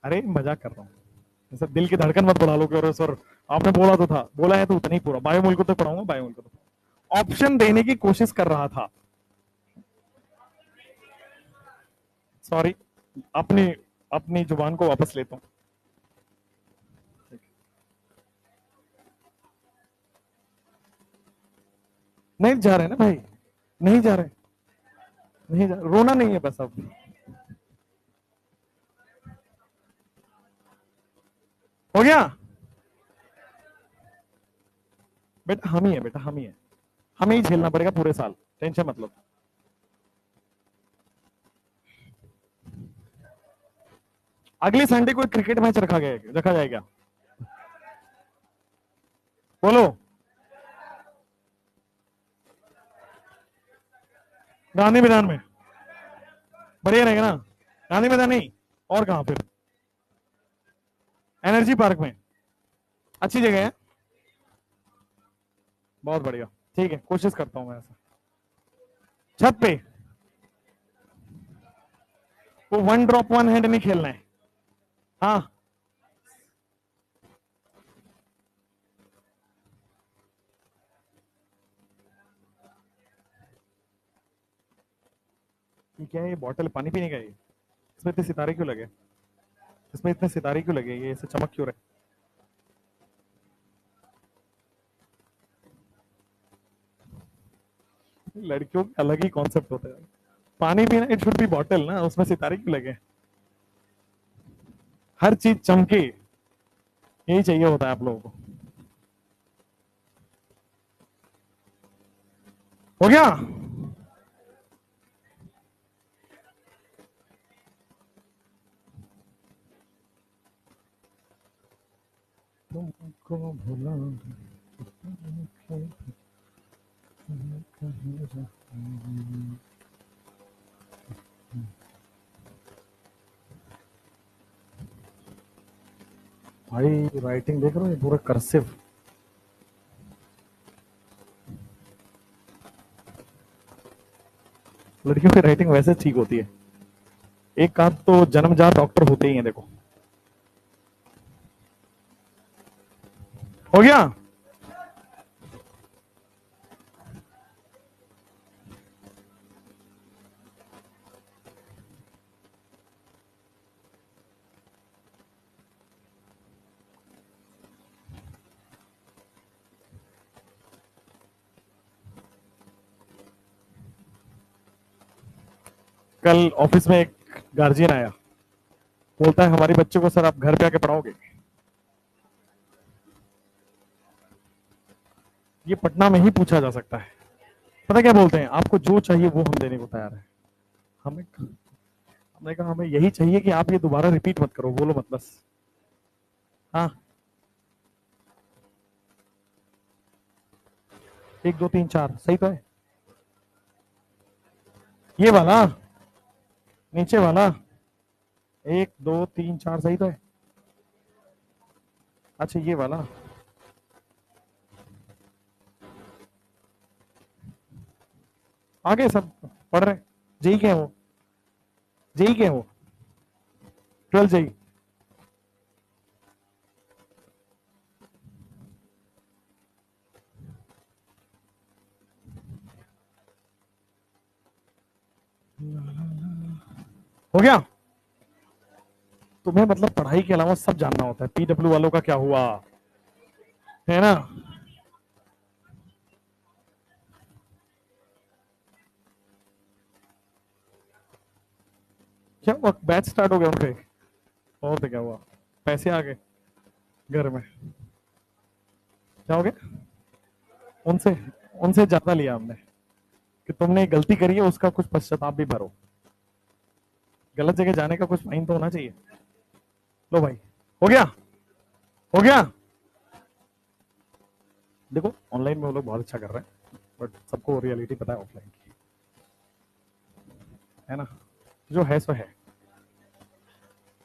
अरे मजाक कर रहा हूँ, जैसे दिल की धड़कन मत बढ़ा लो कि सर आपने बोला तो था, बोला है तो उतना ही पूरा, बायोमोल को तो पढ़ाऊंगा, बायोमोल को तो ऑप्शन देने की कोशिश कर रहा था। सॉरी, अपनी अपनी जुबान को वापस लेता हूं। नहीं जा रहे ना भाई, नहीं जा रहे, नहीं जा, रोना नहीं है बस। अब हो गया बेटा, हम ही है बेटा, हम ही है, हमें ही झेलना पड़ेगा पूरे साल, टेंशन मत लो। अगले संडे को क्रिकेट मैच रखा जाएगा, बोलो। गांधी मैदान में बढ़िया रहेगा ना, गांधी मैदान नहीं और कहां फिर, एनर्जी पार्क में, अच्छी जगह है, बहुत बढ़िया। ठीक है कोशिश करता हूं मैं ऐसा, छत पे। वो वन ड्रॉप वन हैंड नहीं खेलना है। हाँ ये क्या है, ये बॉटल पानी पीने का है, इसमें इतने सितारे क्यों लगे, इसमें इतने सितारे क्यों लगे, ये ऐसे चमक क्यों रहे। लड़कियों का अलग ही कॉन्सेप्ट होता है, पानी पीना इट शुड बी बॉटल ना, उसमें सितारे क्यों लगे, हर चीज चमके, यही चाहिए होता है आप लोगों को। हो गया, तुमको भुला भाई, राइटिंग देख रहे हो पूरा कर्सिव। लड़कियों की राइटिंग वैसे ठीक होती है, एक काम तो जन्मजात डॉक्टर होते ही हैं, देखो। हो गया, कल ऑफिस में एक गार्जियन आया, बोलता है हमारे बच्चे को सर आप घर पे आके पढ़ाओगे। ये पटना में ही पूछा जा सकता है। पता क्या बोलते हैं, आपको जो चाहिए वो हम देने को तैयार है। हमने कहा हमें यही चाहिए कि आप ये दोबारा रिपीट मत करो, बोलो मत बस। हाँ, 1 2 3 4 सही तो है। ये वाला नीचे वाला 1 2 3 4 सही तो है। अच्छा ये वाला, आगे सब पढ़ रहे। जेई के हैं वो, जेई के हैं वो, 12 जेई। हो गया। तुम्हें मतलब पढ़ाई के अलावा सब जानना होता है। पीडब्ल्यू वालों का क्या हुआ है ना। क्या हुआ, बैच स्टार्ट हो गया उनके, और तो क्या हुआ, पैसे आ गए घर में। क्या हो गया, उनसे उनसे ज्यादा लिया हमने कि तुमने गलती करी है उसका कुछ पश्चाताप भी भरो। गलत जगह जाने का कुछ फाइन तो होना चाहिए। लो भाई, हो गया, हो गया। देखो ऑनलाइन में वो लोग बहुत अच्छा कर रहे हैं, बट सबको रियलिटी पता है ऑफलाइन की, है ना। जो है सो है।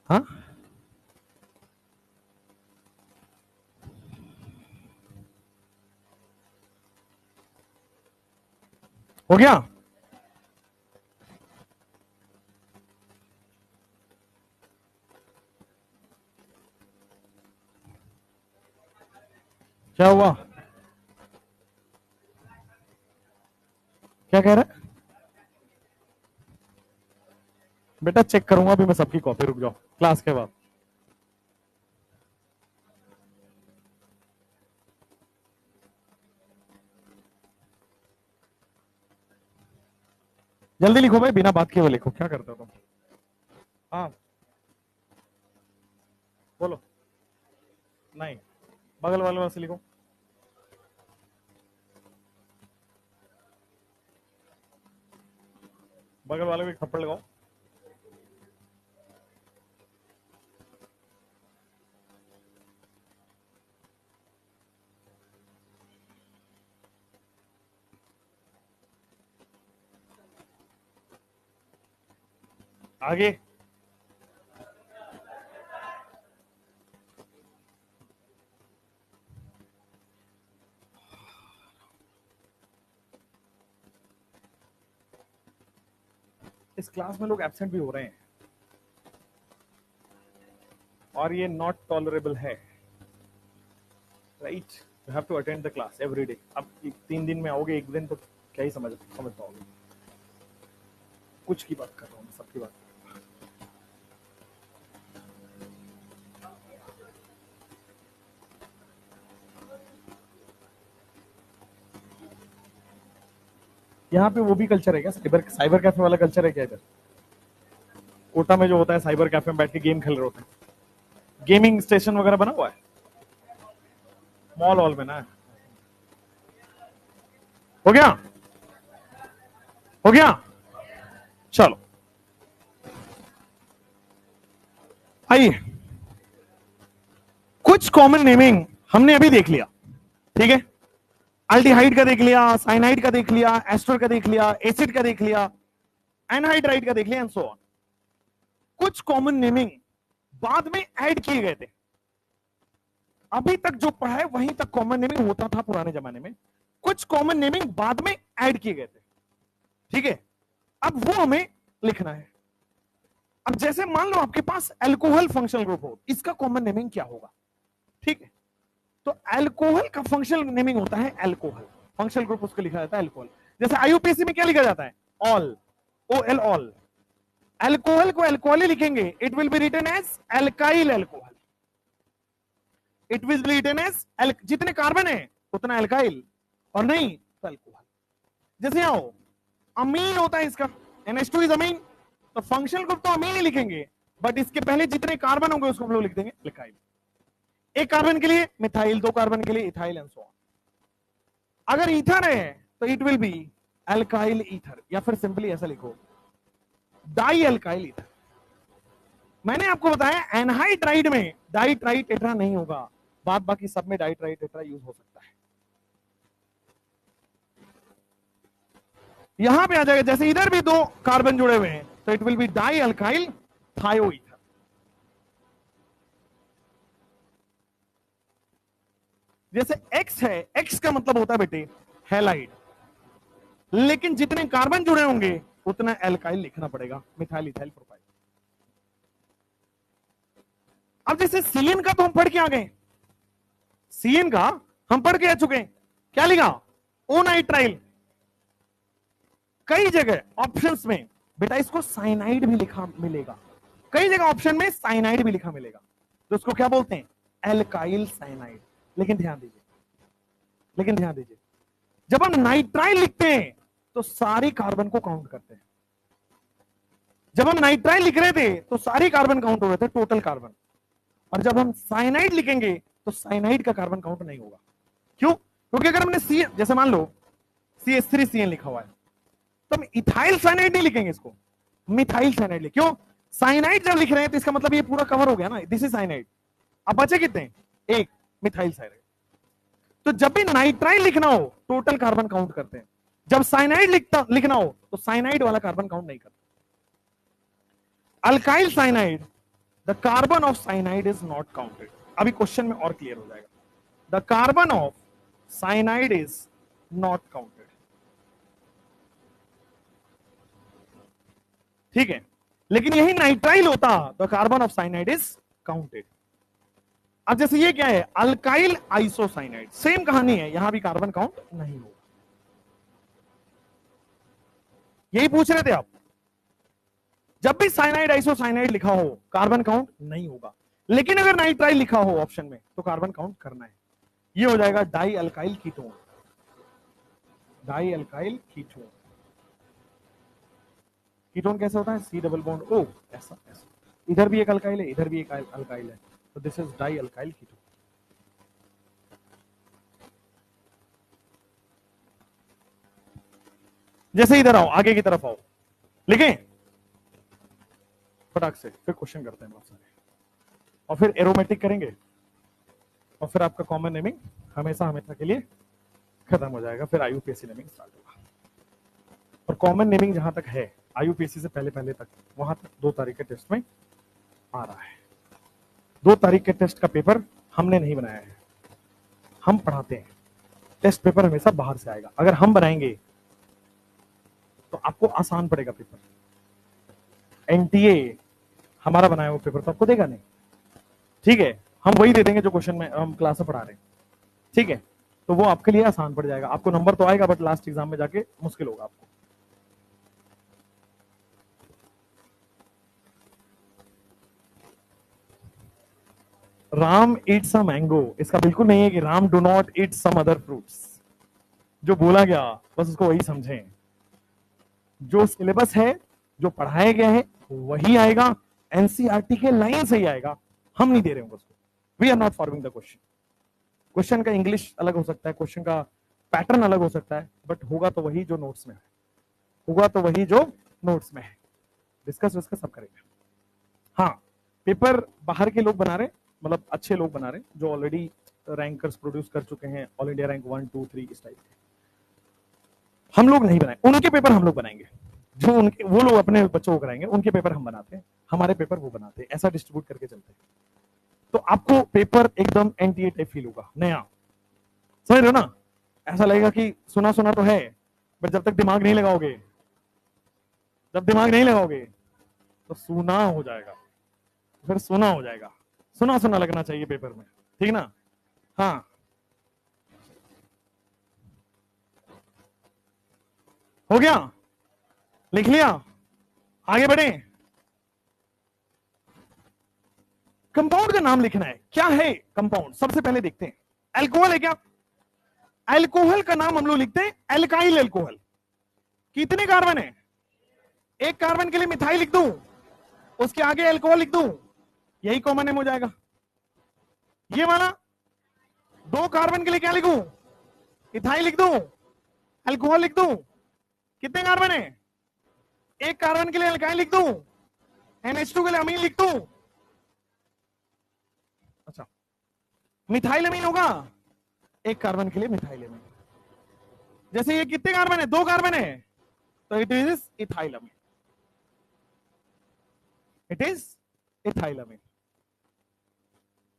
हाँ, हो गया। क्या हुआ, क्या कह रहा है बेटा, चेक करूंगा अभी मैं सबकी कॉपी, रुक जाओ क्लास के बाद। जल्दी लिखो भाई, बिना बात किए हुए लिखो। क्या करते हो तुम। हाँ बोलो। नहीं, बगल वाले से लिखो। बगल वाले को एक थप्पड़ लगाओ। आगे इस क्लास में लोग एब्सेंट भी हो रहे हैं और ये नॉट टॉलरेबल है, right. You have to attend the class every day. अब 3 दिन में आओगे, एक दिन तो क्या ही समझ पाओगे। कुछ की बात कर रहा हूँ मैं, सबकी बात। यहाँ पे वो भी कल्चर है क्या, साइबर कैफे वाला कल्चर है क्या इधर। कोटा में जो होता है साइबर कैफे में बैठ के गेम खेल रहे होते हैं, गेमिंग स्टेशन वगैरह बना हुआ है मॉल वॉल में ना। हो गया, हो गया। चलो आइए, कुछ कॉमन नेमिंग हमने अभी देख लिया, ठीक है। अल्डिहाइड का देख लिया, साइनाइड का देख लिया, एस्टर का देख लिया, एसिड का देख लिया, एनहाइड्राइड का देख लिया, एंड सो ऑन। कुछ कॉमन नेमिंग बाद में ऐड किए गए थे। अभी तक जो पढ़ा है वहीं तक कॉमन नेमिंग होता था पुराने जमाने में, कुछ कॉमन नेमिंग बाद में ऐड किए गए थे, ठीक है। अब वो हमें लिखना है। अब जैसे मान लो आपके पास अल्कोहल फंक्शनल ग्रुप हो, इसका कॉमन नेमिंग क्या होगा, ठीक है। तो अल्कोहल का फंक्शनल नेमिंग होता है अल्कोहल, फंक्शनल ग्रुप उसको लिखा जाता है अल्कोहल। जैसे आईयूपीएसी में क्या लिखा जाता है, all, O L all. Alcohol को अल्कोहल लिखेंगे, it will be written as alkyl alcohol. It will be written as, जितने कार्बन है उतना अल्काइल, और नहीं तो अल्कोहल। जैसे आओ, अमीन होता है इसका, NH2 इज अमीन, तो फंक्शनल ग्रुप तो हम ही नहीं लिखेंगे, बट इसके पहले जितने कार्बन होंगे उसको हम लोग लिख देंगे एल्काइल। एक कार्बन के लिए मिथाइल, दो कार्बन के लिए इथाइल एंड सो ऑन। अगर ईथर है तो it will B alkyl ether, या फिर सिंपली ऐसा लिखो डाई एल्काइल ईथर। मैंने आपको बताया एनहाइड्राइड में डाई ट्राई टेट्रा नहीं होगा, बाद बाकी सब में डाई ट्राई टेट्रा यूज हो सकता है। यहां पे आ जाएगा, जैसे इधर भी दो कार्बन जुड़े हुए हैं तो it will be di alkyl thioether. जैसे X है, X का मतलब होता है बेटे हैलाइड, लेकिन जितने कार्बन जुड़े होंगे उतना एल्काइल लिखना पड़ेगा, मिथाइल इथाइल प्रोपाइल। अब जैसे CN का तो हम पढ़ के आ गए, CN का हम पढ़ के आ चुके हैं, क्या लिखा? ओ नाइट्राइल। कई जगह ऑप्शंस में बेटा इसको साइनाइड भी लिखा मिलेगा, कई जगह ऑप्शन में साइनाइड भी लिखा मिलेगा, तो उसको क्या बोलते हैं? Alkyl cyanide. लेकिन ध्यान दीजिए, जब हम नाइट्राइल लिखते हैं तो सारी कार्बन को काउंट करते हैं। जब हम नाइट्राइल लिख रहे थे तो सारी कार्बन काउंट हो रहे थे, टोटल कार्बन। और जब हम साइनाइड लिखेंगे तो साइनाइड का कार्बन काउंट नहीं होगा। क्यों? क्योंकि अगर हमने सी, जैसे मान लो CH3CN लिखा हुआ है, तो हम इथाइल साइनाइड नहीं लिखेंगे, इसको मिथाइल साइनाइड लिखें। क्यों? साइनाइड जब लिख रहे हैं तो इसका मतलब ये पूरा कवर हो गया ना, दिस इज साइनाइड। अब बचे कितने? एक, मिथाइल साइनाइड। तो जब भी नाइट्राइल लिखना हो टोटल कार्बन काउंट करते हैं, जब साइनाइड लिखना हो तो साइनाइड वाला कार्बन काउंट नहीं करते। Alkyl cyanide, the carbon of cyanide is not counted. अभी क्वेश्चन में और क्लियर हो जाएगा, the carbon of cyanide is not counted. ठीक है, लेकिन यही नाइट्राइल होता the carbon of cyanide is counted. अब जैसे ये क्या है? अल्काइल आइसोसाइनाइड, सेम कहानी है, यहां भी कार्बन काउंट नहीं होगा। यही पूछ रहे थे आप, जब भी साइनाइड आइसोसाइनाइड लिखा हो कार्बन काउंट नहीं होगा, लेकिन अगर नाइट्राइल लिखा हो ऑप्शन में तो कार्बन काउंट करना है। ये हो जाएगा die alkyl ketone, die alkyl ketone. Ketone कैसे होता है? C डबल बॉन्ड O, ऐसा ऐसा, इधर भी एक अल्काइल है, इधर भी एक अल्काइल है, तो this is die alkyl ketone. जैसे इधर आओ, आगे की तरफ आओ, लिखें फटाक से, फिर क्वेश्चन करते हैं बहुत सारे, और फिर एरोमेटिक करेंगे, और फिर आपका कॉमन नेमिंग हमेशा के लिए खत्म हो जाएगा, फिर IUPAC नेमिंग स्टार्ट होगा। और कॉमन नेमिंग जहां तक है IUPAC से पहले तक, वहां तक 2 तारीख के टेस्ट में आ रहा है। 2 तारीख के टेस्ट का पेपर हमने नहीं बनाया है, हम पढ़ाते हैं। टेस्ट पेपर हमेशा बाहर से आएगा, अगर हम बनाएंगे तो आपको आसान पड़ेगा पेपर। NTA हमारा बनाया हुआ पेपर तो आपको देगा नहीं, ठीक है? हम वही दे देंगे जो क्वेश्चन में हम क्लास में पढ़ा रहे हैं, ठीक है? तो वो आपके लिए आसान पड़ जाएगा, आपको नंबर तो आएगा, बट लास्ट एग्जाम में जाके मुश्किल होगा आपको। राम ईट्स अ मैंगो, इसका बिल्कुल नहीं है कि Ram do not eat some other fruits. जो बोला गया बस उसको वही समझें, जो सिलेबस है, जो पढ़ाया गया है वही आएगा, NCERT के लाइन से ही आएगा, हम नहीं दे रहे हैं उसको। We are not forwarding the question. Question का इंग्लिश अलग हो सकता है, क्वेश्चन का पैटर्न अलग हो सकता है, बट होगा तो वही जो नोट्स में है, होगा तो वही जो नोट्स में है। डिस्कस सब करेंगे। हाँ, पेपर बाहर के लोग बना रहे, मतलब अच्छे लोग बना रहे, जो ऑलरेडी रैंकर्स प्रोड्यूस कर चुके हैं, ऑल इंडिया रैंक 1 2 3 इस टाइप के। हम लोग नहीं बनाए, उनके पेपर हम लोग बनाएंगे, जो उनके वो लोग अपने बच्चों को कराएंगे, उनके पेपर हम बनाते हैं, हमारे पेपर वो बनाते हैं, ऐसा डिस्ट्रीब्यूट करके चलते हैं। तो आपको पेपर एकदम NTA टाइप फील होगा, नया, समझ रहे हो ना? ऐसा लगेगा कि सुना सुना तो है, बट जब तक दिमाग नहीं लगाओगे, जब दिमाग नहीं लगाओगे तो सुना हो जाएगा, फिर सुना हो जाएगा, सुना सुना लगना चाहिए पेपर में, ठीक ना? हाँ, हो गया, लिख लिया, आगे बढ़े। कंपाउंड का नाम लिखना है, क्या है कंपाउंड? सबसे पहले देखते हैं, अल्कोहल है क्या? अल्कोहल का नाम हम लोग लिखते हैं एल्काइल अल्कोहल। कितने कार्बन है? एक कार्बन के लिए मिथाइल लिख दूं, उसके आगे अल्कोहल लिख दूं, यही कॉमन नेम हो जाएगा। ये वाला दो कार्बन के लिए क्या लिखूं, इथाइल लिख दूं, अल्कोहल लिख दूं, कितने कार्बन है, एक कार्बन के लिए अल्काइल लिख दूं, NH2 के लिए अमीन लिख दूं। अच्छा, मिथाइल अमीन होगा, एक कार्बन के लिए मिथाइल अमीन। जैसे ये कितने कार्बन है, दो कार्बन है, तो it is ethylamine, it is ethylamine.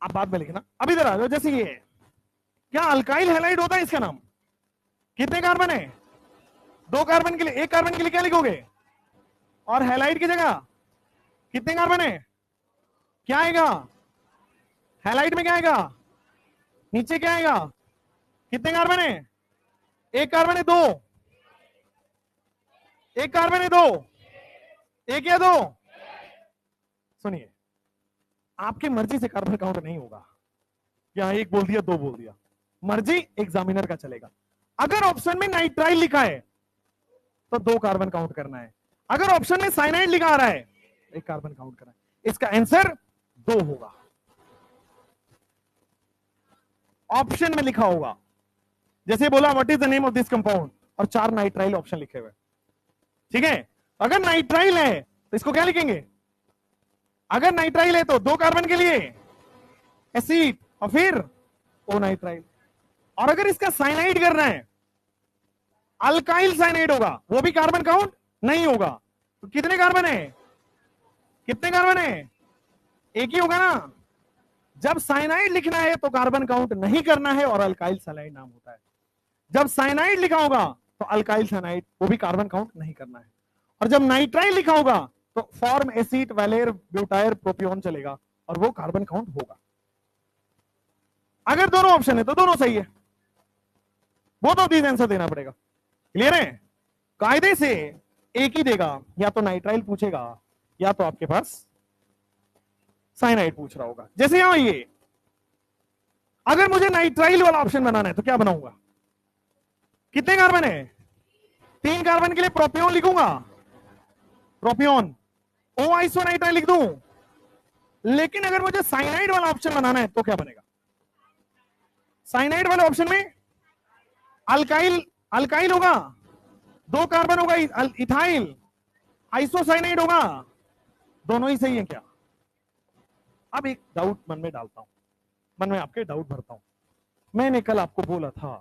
आप बाद में लिखना, अब इधर आ जाओ। जैसे ये क्या अल्काइल हैलाइड होता है, इसका नाम, कितने कार्बन है, दो कार्बन के लिए, एक कार्बन के लिए क्या लिखोगे, और हैलाइड की जगह कितने कार्बन है, क्या आएगा, हैलाइड में क्या आएगा, नीचे क्या आएगा, कितने कार्बन है, एक कार्बन है, दो, एक कार्बन है, दो, एक या दो। सुनिए, आपकी मर्जी से कार्बन काउंट नहीं होगा, यहां एक बोल दिया, दो बोल दिया, मर्जी एग्जामिनर का चलेगा। अगर ऑप्शन में नाइट्राइल लिखा है तो दो कार्बन काउंट करना है, अगर ऑप्शन में साइनाइड लिखा आ रहा है एक कार्बन काउंट करना है। इसका आंसर दो होगा, ऑप्शन में लिखा होगा। जैसे बोला what is the name of this compound, और चार नाइट्राइल ऑप्शन लिखे हुए, ठीक है। अगर नाइट्राइल है तो इसको क्या लिखेंगे, अगर नाइट्राइल है तो दो कार्बन के लिए एसिड और फिर ओ नाइट्राइल, और अगर इसका साइनाइड करना है अल्काइल साइनाइड होगा, वो भी कार्बन काउंट नहीं होगा। तो कितने कार्बन है, कितने कार्बन है, एक ही होगा ना। जब साइनाइड लिखना है तो कार्बन काउंट नहीं करना है और अल्काइल साइनाइड नाम होता है। जब साइनाइड लिखा होगा तो अल्काइल साइनाइड, वो भी कार्बन काउंट नहीं करना है। और जब नाइट्राइल लिखा होगा तो फॉर्म एसिड वैलेर ब्यूटायर प्रोपियोन चलेगा और वो कार्बन काउंट होगा। अगर दोनों ऑप्शन है तो दोनों सही है, बोथ ऑफ दीज आंसर देना पड़ेगा। क्लियर है, कायदे से एक ही देगा, या तो नाइट्राइल पूछेगा या तो आपके पास साइनाइड पूछ रहा होगा। जैसे यहां ये, अगर मुझे नाइट्राइल वाला ऑप्शन बनाना है तो क्या बनाऊंगा, कितने कार्बन है, तीन कार्बन के लिए प्रोपियोन लिखूंगा, प्रोपियोन, ओ आइसोनाइट्राइल लिख दूं। लेकिन अगर मुझे साइनाइड वाला ऑप्शन बनाना है तो क्या बनेगा, साइनाइड वाले ऑप्शन में अल्काइल, अल्काइल होगा, दो कार्बन होगा, इथाइल, आइसोसाइनाइड होगा, दोनों ही सही है क्या। अब एक डाउट मन में डालता हूं, मन में आपके डाउट भरता हूं। मैंने कल आपको बोला था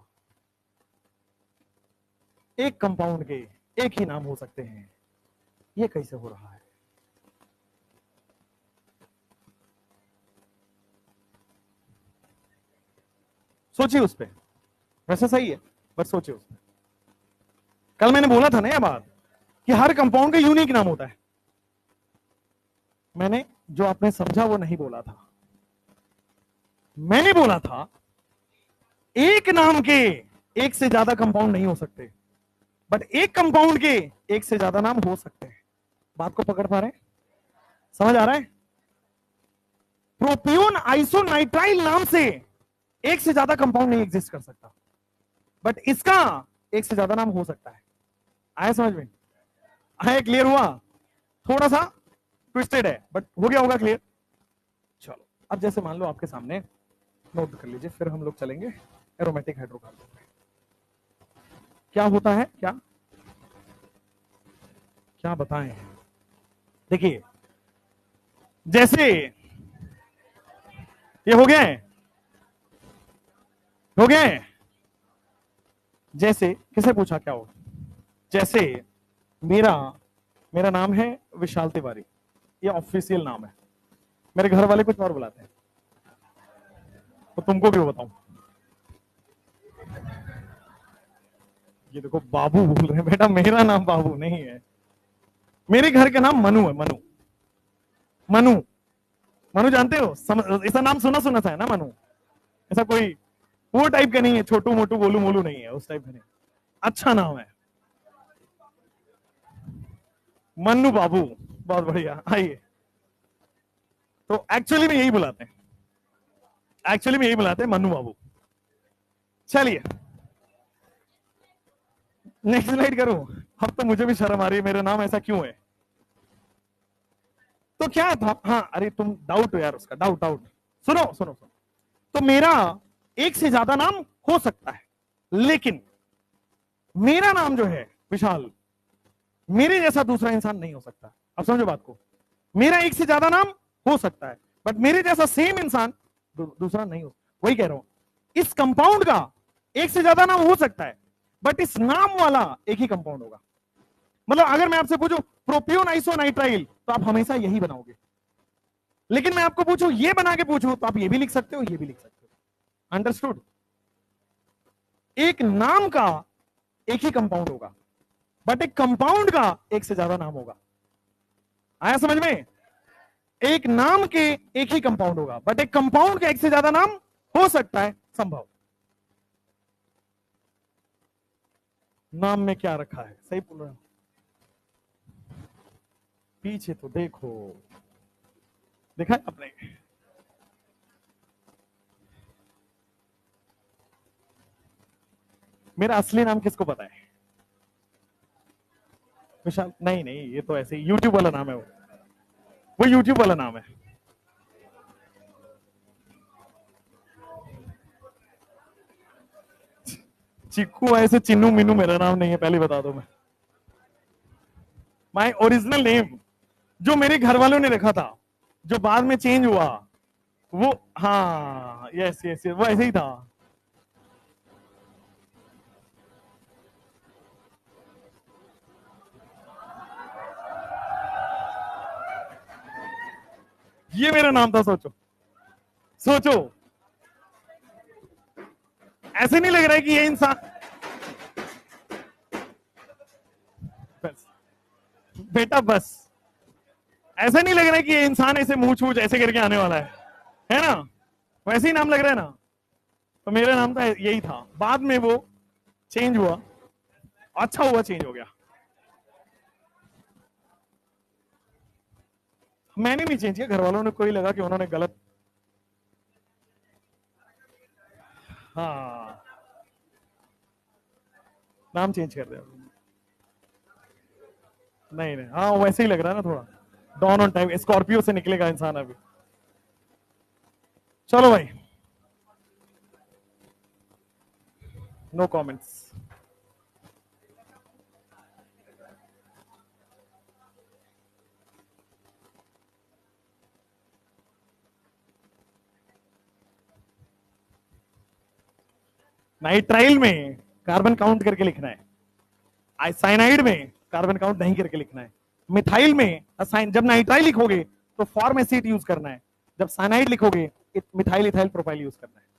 एक कंपाउंड के एक ही नाम हो सकते हैं, ये कैसे हो रहा है। सोचिए उस पे, वैसे सही है बस सोचिए उस पे। कल मैंने बोला था ना यह बात कि हर कंपाउंड का यूनिक नाम होता है। मैंने जो आपने समझा वो नहीं बोला था, मैंने बोला था एक नाम के एक से ज्यादा कंपाउंड नहीं हो सकते, बट एक कंपाउंड के एक से ज्यादा नाम हो सकते हैं। बात को पकड़ पा रहे हैं, समझ आ रहा है। प्रोपियोन आइसोनाइट्राइल नाम से एक से ज्यादा कंपाउंड नहीं एग्जिस्ट कर सकता, बट इसका एक से ज्यादा नाम हो सकता है। आया समझ में, आया, क्लियर हुआ। थोड़ा सा ट्विस्टेड है बट हो गया होगा क्लियर। चलो अब जैसे मान लो आपके सामने, नोट कर लीजिए, फिर हम लोग चलेंगे एरोमेटिक हाइड्रोकार्बन में। क्या होता है, क्या क्या बताएं। देखिए जैसे ये हो गया है, हो गया है। जैसे किसे पूछा क्या हो, जैसे मेरा नाम है विशाल तिवारी, ये ऑफिशियल नाम है, मेरे घर वाले कुछ और बुलाते हैं, तो तुमको क्यों बताऊं। ये देखो बाबू बोल रहे हैं, बेटा मेरा नाम बाबू नहीं है, मेरे घर का नाम मनु है, मनु, मनु, मनु जानते हो, ऐसा नाम सुना सुना सा है ना मनु, ऐसा कोई वो टाइप का नहीं है, छोटू मोटू गोलू मोलू नहीं है, उस टाइप का नहीं, अच्छा नाम है मन्नू बाबू, बहुत बढ़िया। आइए, तो एक्चुअली में यही बुलाते हैं, एक्चुअली में यही बुलाते हैं मन्नू बाबू। चलिए नेक्स्ट स्लाइड करूं, अब तो मुझे भी शर्म आ रही है, मेरा नाम ऐसा क्यों है। तो क्या था, हाँ अरे तुम डाउट हो यार, उसका डाउट डाउट सुनो सुनो सुनो। तो मेरा एक से ज्यादा नाम हो सकता है, लेकिन मेरा नाम जो है विशाल, मेरे जैसा दूसरा इंसान नहीं हो सकता। अब समझो बात को, मेरा एक से ज्यादा नाम हो सकता है, बट मेरे जैसा सेम इंसान दूसरा नहीं हो। वही कह रहा हूं, इस कंपाउंड का एक से ज्यादा नाम हो सकता है, बट इस नाम वाला एक ही कंपाउंड होगा। मतलब अगर मैं आपसे पूछूं प्रोपियोन आइसोनाइट्राइल, तो आप हमेशा यही बनाओगे। लेकिन मैं आपको पूछूं, ये बना के पूछूं, तो आप ये भी लिख सकते हो, ये भी लिख सकते हो। अंडरस्टूड? एक नाम का एक ही कंपाउंड होगा, बट एक कंपाउंड का एक से ज्यादा नाम होगा। आया समझ में? एक नाम के एक ही कंपाउंड होगा, बट एक कंपाउंड का एक से ज्यादा नाम हो सकता है, संभव। नाम में क्या रखा है, सही बोल रहे हो? पीछे तो देखो, देखा है आपने? मेरा असली नाम किसको पता है? विशाल? नहीं नहीं, ये तो ऐसे यूट्यूब वाला नाम है, वो यूट्यूब वाला नाम है। चिक्कू ऐसे चिन्नू मिन्नू मेरा नाम नहीं है, पहले बता दो। मैं माय ओरिजिनल नेम जो मेरे घर वालों ने रखा था, जो बाद में चेंज हुआ, वो, हाँ यस यस वो ऐसे ही था। ये मेरा नाम था, सोचो सोचो। ऐसे नहीं लग रहा है कि ये इंसान, बस बेटा बस, ऐसा नहीं लग रहा है कि ये इंसान ऐसे मुंह छूछ ऐसे करके आने वाला है ना? वैसे ही नाम लग रहा है ना? तो मेरा नाम था यही था, बाद में वो चेंज हुआ, अच्छा हुआ चेंज हो गया। मैंने नहीं चेंज किया, घर वालों ने, कोई लगा कि उन्होंने गलत, हाँ नाम चेंज कर दिया। नहीं नहीं, हाँ वैसे ही लग रहा है ना थोड़ा, डॉन ऑन टाइम, स्कॉर्पियो से निकलेगा इंसान अभी। चलो भाई, नो कमेंट्स। नाइट्राइल में कार्बन काउंट करके लिखना है, साइनाइड में कार्बन काउंट नहीं करके लिखना है। मिथाइल में जब नाइट्राइल लिखोगे तो फॉर्म एसिड यूज करना है, जब साइनाइड लिखोगे मिथाइल इथाइल प्रोपाइल यूज करना है।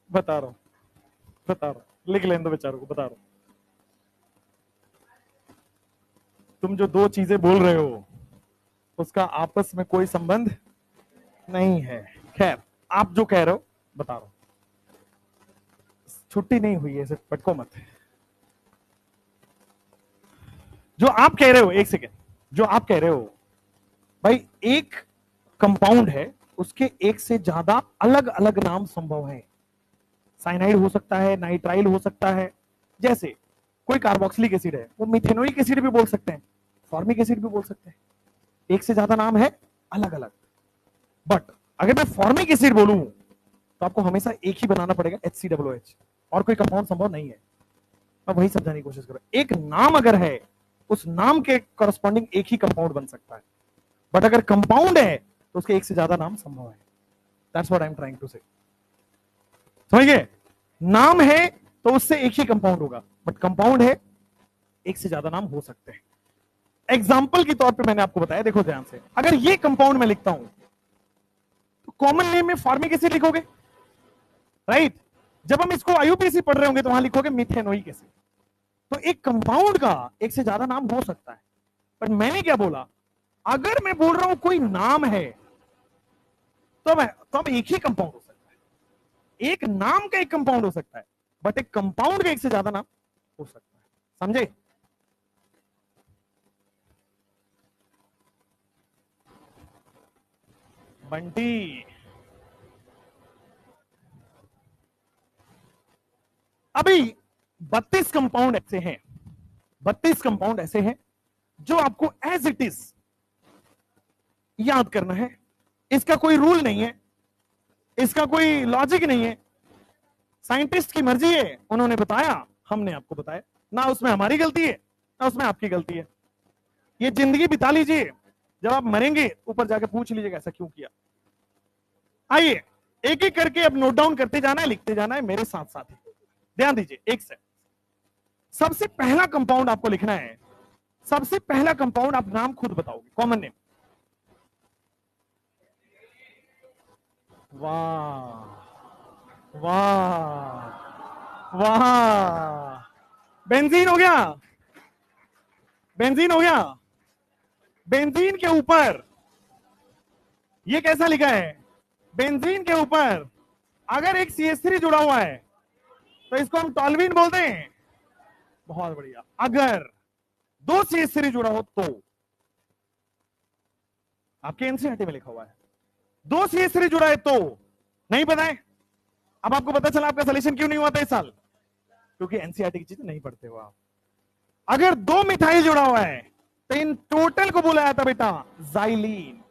बता रहा हूं, बता रहा हूं, लिख लेने दो बेचारों को, बता रहा हूं। तुम जो दो चीजें बोल रहे हो उसका आपस में कोई संबंध नहीं है। खैर, आप जो कह रहे हो बता रहा हूं, छुट्टी नहीं हुई है, सिर्फ पटको मत। जो आप कह रहे हो, एक सेकेंड, जो आप कह रहे हो भाई, एक कंपाउंड है, उसके एक से ज्यादा अलग अलग नाम संभव है। साइनाइड हो सकता है, नाइट्राइल हो सकता है, जैसे कोई कार्बोक्सिलिक एसिड है, वो मिथेनोइक एसिड भी बोल सकते हैं, फॉर्मिक एसिड भी बोल सकते हैं। एक से ज्यादा नाम है अलग अलग। बट अगर मैं फॉर्मिक एसिड बोलूं तो आपको हमेशा एक ही बनाना पड़ेगा, HCOOH, और कोई कंपाउंड संभव नहीं है। मैं वही समझाने की कोशिश कर रहा हूं। एक नाम अगर है, उस नाम के करस्पॉन्डिंग एक ही कंपाउंड बन सकता है, बट अगर कंपाउंड है तो उसके एक से ज्यादा नाम संभव है। That's what I am trying to say. समझ गए? नाम है तो उससे एक ही कंपाउंड होगा, बट कंपाउंड है एक से ज्यादा नाम हो सकते हैं। एग्जाम्पल के तौर पे मैंने आपको बताया, देखो ध्यान से, अगर ये कंपाउंड मैं लिखता हूं तो कॉमन नेम में फॉर्मिक एसिड लिखोगे, राइट? जब हम इसको IUPAC पढ़ रहे होंगे तो वहां लिखोगे मिथेनोइक एसिड। तो एक कंपाउंड का एक से ज्यादा नाम हो सकता है, पर मैंने क्या बोला, अगर मैं बोल रहा हूं कोई नाम है, तो अब एक ही कंपाउंड हो सकता है, एक नाम का एक कंपाउंड हो सकता है, बट एक कंपाउंड का एक से ज्यादा नाम हो सकता है, समझे? बंटी, अभी 32 कंपाउंड ऐसे हैं, 32 कंपाउंड ऐसे हैं जो आपको एज इट इज याद करना है। इसका कोई रूल नहीं है, इसका कोई लॉजिक नहीं है, साइंटिस्ट की मर्जी है, उन्होंने बताया, हमने आपको बताया, ना उसमें हमारी गलती है ना उसमें आपकी गलती है। ये जिंदगी बिता लीजिए, जब आप मरेंगे ऊपर जाके पूछ लीजिएगा ऐसा क्यों किया। आइए एक एक करके अब नोट डाउन करते जाना है, लिखते जाना है मेरे साथ साथ ही, ध्यान दीजिए। एक से सबसे पहला कंपाउंड आपको लिखना है, सबसे पहला कंपाउंड आप नाम खुद बताओगे, कॉमन नेम। वाह वाह वाह, बेंजीन हो गया, बेंजीन हो गया। बेंजीन के ऊपर ये कैसा लिखा है, बेंजीन के ऊपर अगर एक CH3 जुड़ा हुआ है तो इसको हम टॉल्वीन बोलते हैं। बहुत बढ़िया। अगर दो CH3 जुड़ा हो तो, आपके एनसीईआरटी में लिखा हुआ है, दो CH3 जुड़ा है तो, नहीं पता है? अब आपको पता चला आपका सॉल्यूशन क्यों नहीं हुआ था इस साल, क्योंकि एनसीईआरटी की चीजें नहीं पढ़ते हो आप। अगर दो मिथाइल जुड़ा हुआ है तो इन टोटल को बोला जाता बेटा जाइलीन।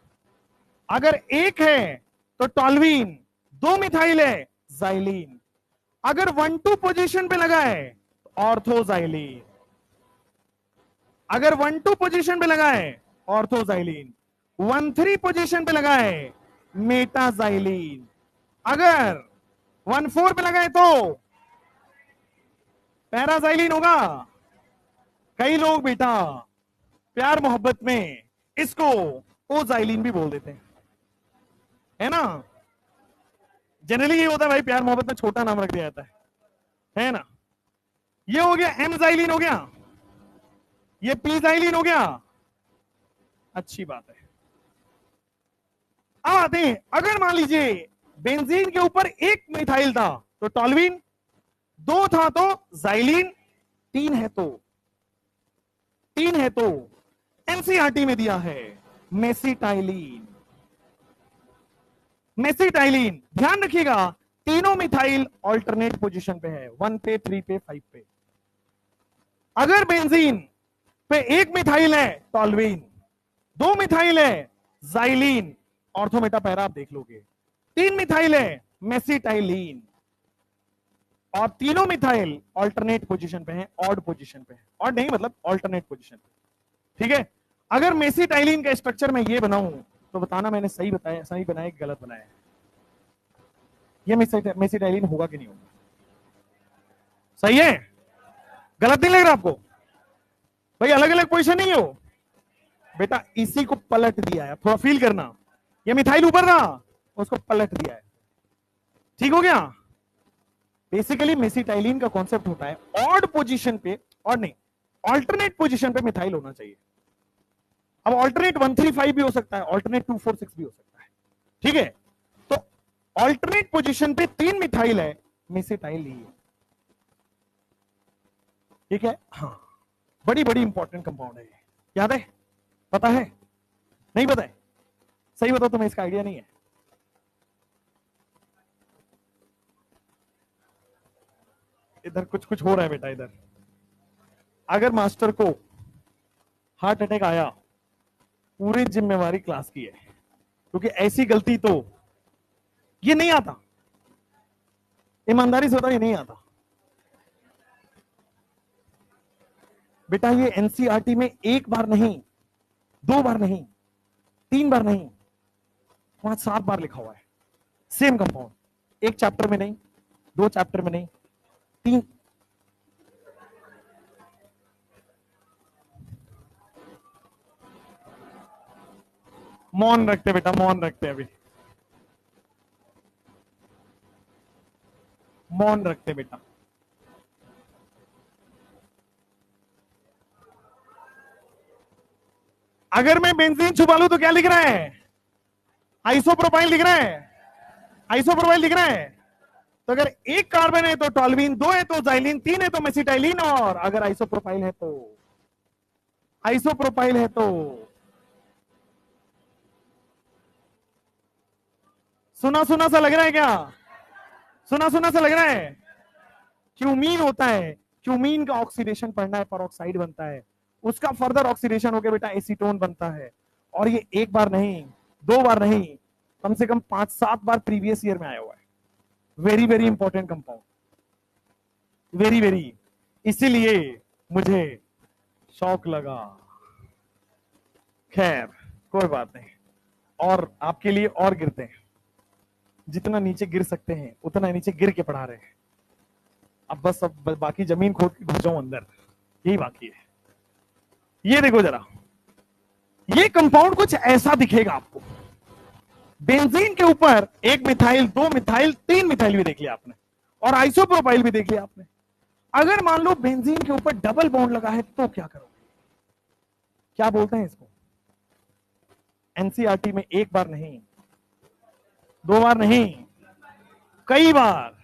अगर एक है तो टॉल्वीन, दो मिथाइल है जाइलीन। अगर 1-2 पोजीशन पे लगा है तो ऑर्थोजाइलीन, अगर 1-2 पोजीशन पे लगा है ऑर्थोजाइलीन, 1-3 पोजीशन पे लगा है मेटाजाइलीन, अगर 1-4 पे लगा है तो पैराजाइलीन होगा। कई लोग बेटा प्यार मोहब्बत में इसको ओजाइलीन भी बोल देते हैं, है ना? जनरली ये होता है भाई, प्यार मोहब्बत में छोटा नाम रख दिया जाता है ना? ये हो गया एमजाइलिन हो गया, ये पीजाइलिन हो गया, अच्छी बात है। अब आते हैं, अगर मान लीजिए बेंजीन के ऊपर एक मिथाइल था तो टॉल्वीन, दो था तो जाइलीन, तीन है तो, तीन है तो एनसीईआरटी में दिया है मेसिटाइलिन। मेसिटाइलिन ध्यान रखिएगा, तीनों मिथाइल ऑल्टरनेट पोजीशन पे है, 1 पे, 3 पे, 5 पे। अगर बेंजीन पे एक मिथाइल है टॉल्वीन, दो मिथाइल है जाइलीन, ऑर्थोमेटा पैरा आप देख लोगे, तीन मिथाइल है मेसिटाइलिन, और तीनों मिथाइल ऑल्टरनेट पोजीशन पे हैं, ऑड पोजीशन पे है, ऑड नहीं मतलब ऑल्टरनेट पोजीशन पे, ठीक है? अगर मेसिटाइलिन का स्ट्रक्चर मैं ये बनाऊं तो बताना मैंने सही बताया, सही बनाया कि गलत बनाया? ये मेसिटाइलिन होगा कि नहीं होगा? सही है? गलत नहीं लग रहा आपको? भाई अलग अलग पोजीशन नहीं हो बेटा, इसी को पलट दिया है, थोड़ा फील करना, ये मिथाइल ऊपर था उसको पलट दिया है, ठीक हो गया? बेसिकली मेसिटाइलिन का कॉन्सेप्ट होता है ऑड पोजीशन पे, और नहीं ऑल्टरनेट पोजीशन पे मिथाइल होना चाहिए। अब ऑल्टरनेट 1-3-5 भी हो सकता है, ऑल्टरनेट 2-4-6 भी हो सकता है, ठीक है? तो ऑल्टरनेट पोजीशन पे तीन मिथाइल है, मेसिटाइल ही है, ठीक है? हाँ, बड़ी बड़ी इंपॉर्टेंट कंपाउंड है, याद है? पता है? नहीं पता है? सही बताओ, तुम्हें इसका आइडिया नहीं है? इधर कुछ कुछ हो रहा है बेटा, इधर अगर मास्टर को हार्ट अटैक आया, पूरी जिम्मेवारी क्लास की है, क्योंकि ऐसी गलती तो ये नहीं आता, ईमानदारी से होता, ये नहीं आता बेटा। ये एनसीईआरटी में एक बार नहीं, दो बार नहीं, तीन बार नहीं, 5-7 बार लिखा हुआ है सेम कंपाउंड, एक चैप्टर में नहीं, दो चैप्टर में नहीं, तीन। मौन रखते बेटा, मौन रखते, अभी मौन रखते बेटा। अगर मैं बेंजीन छुपा लूं तो क्या लिख रहा है? आइसोप्रोपाइल दिख रहा है, आइसोप्रोपाइल दिख रहा है। तो अगर एक कार्बन है तो टॉल्वीन, दो है तो जाइलिन, तीन है तो मेसिटाइलिन, और अगर आइसोप्रोपाइल है तो, आइसोप्रोपाइल है तो सुना सुना सा लग रहा है क्या? सुना सुना सा लग रहा है। क्यूमीन होता है, क्यूमीन का ऑक्सीडेशन पढ़ना है, परऑक्साइड बनता है, उसका फर्दर ऑक्सीडेशन होकर बेटा एसीटोन बनता है। और ये एक बार नहीं, दो बार नहीं, कम से कम 5-7 बार प्रीवियस ईयर में आया हुआ है। Very very important compound, very very, इसीलिए मुझे शौक लगा। खैर कोई बात नहीं, और आपके लिए और गिरते हैं, जितना नीचे गिर सकते हैं उतना नीचे गिर के पढ़ा रहे हैं। अब बाकी जमीन खोद के घुस जाऊं अंदर, यही बाकी है। ये देखो जरा, ये कंपाउंड कुछ ऐसा दिखेगा आपको। बेंजीन के ऊपर एक मिथाइल, दो मिथाइल, तीन मिथाइल भी देख लिया आपने, और आइसोप्रोपाइल भी देख लिया आपने। अगर मान लो बेंजीन के ऊपर डबल बॉन्ड लगा है तो क्या करोगे? क्या बोलते हैं इसको? एनसीईआरटी में एक बार नहीं, दो बार नहीं, कई बार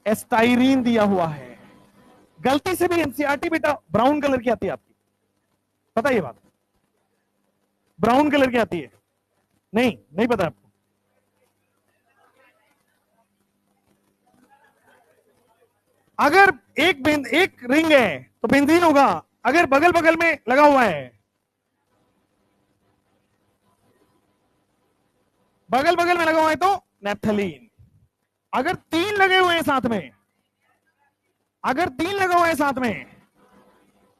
एस्टाइरीन दिया हुआ है। गलती से भी एनसीईआरटी बेटा ब्राउन कलर की आती है आपकी, पता है ये बात? ब्राउन कलर की आती है, नहीं नहीं पता आपको? अगर एक रिंग है तो बेंजीन होगा, अगर बगल बगल में लगा हुआ है, बगल बगल में लगा हुआ है तो नेप्थलीन। अगर तीन लगे हुए हैं साथ में, अगर तीन लगा हुआ है साथ में,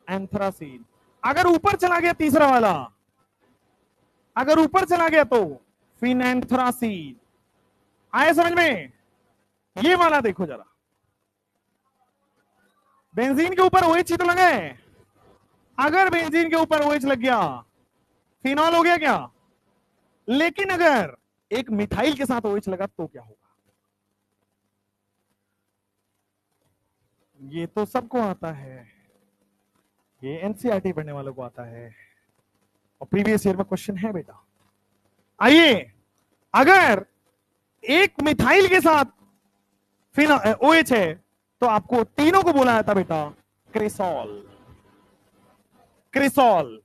एंथ्रासीन। अगर ऊपर चला गया तीसरा वाला, अगर ऊपर चला गया तो फिनेंथ्रासीन। आया समझ में? ये वाला देखो जरा, बेंजीन के ऊपर OH ही तो लगा है। अगर बेंजीन के ऊपर OH लग गया, फिनॉल हो गया क्या? लेकिन अगर एक मिथाइल के साथ OH लगा तो क्या होगा? ये तो सबको आता है, ये एनसीईआरटी पढ़ने वालों को आता है, और प्रीवियस ईयर में क्वेश्चन है बेटा। आइए, अगर एक मिथाइल के साथ OH है तो आपको तीनों को बोला जाता बेटा क्रिसॉल। क्रिसॉल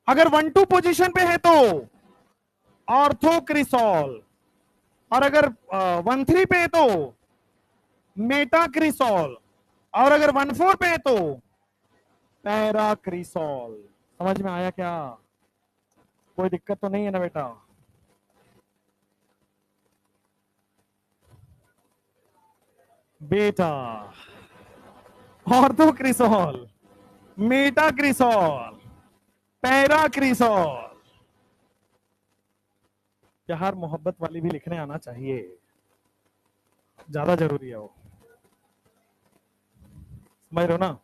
अगर 1-2 पोजीशन पे है तो ऑर्थोक्रिसॉल, और अगर 1-3 पे है तो मेटाक्रिसॉल, और अगर 1-4 पे है तो पैराक्रिसॉल। समझ में आया क्या? कोई दिक्कत तो नहीं है ना बेटा? बेटा ऑर्थोक्रिसॉल, मेटाक्रिसॉल, पैराक्रिसॉल। प्यार मोहब्बत वाली भी लिखने आना चाहिए, ज्यादा जरूरी है वो, समझ रहे हो ना?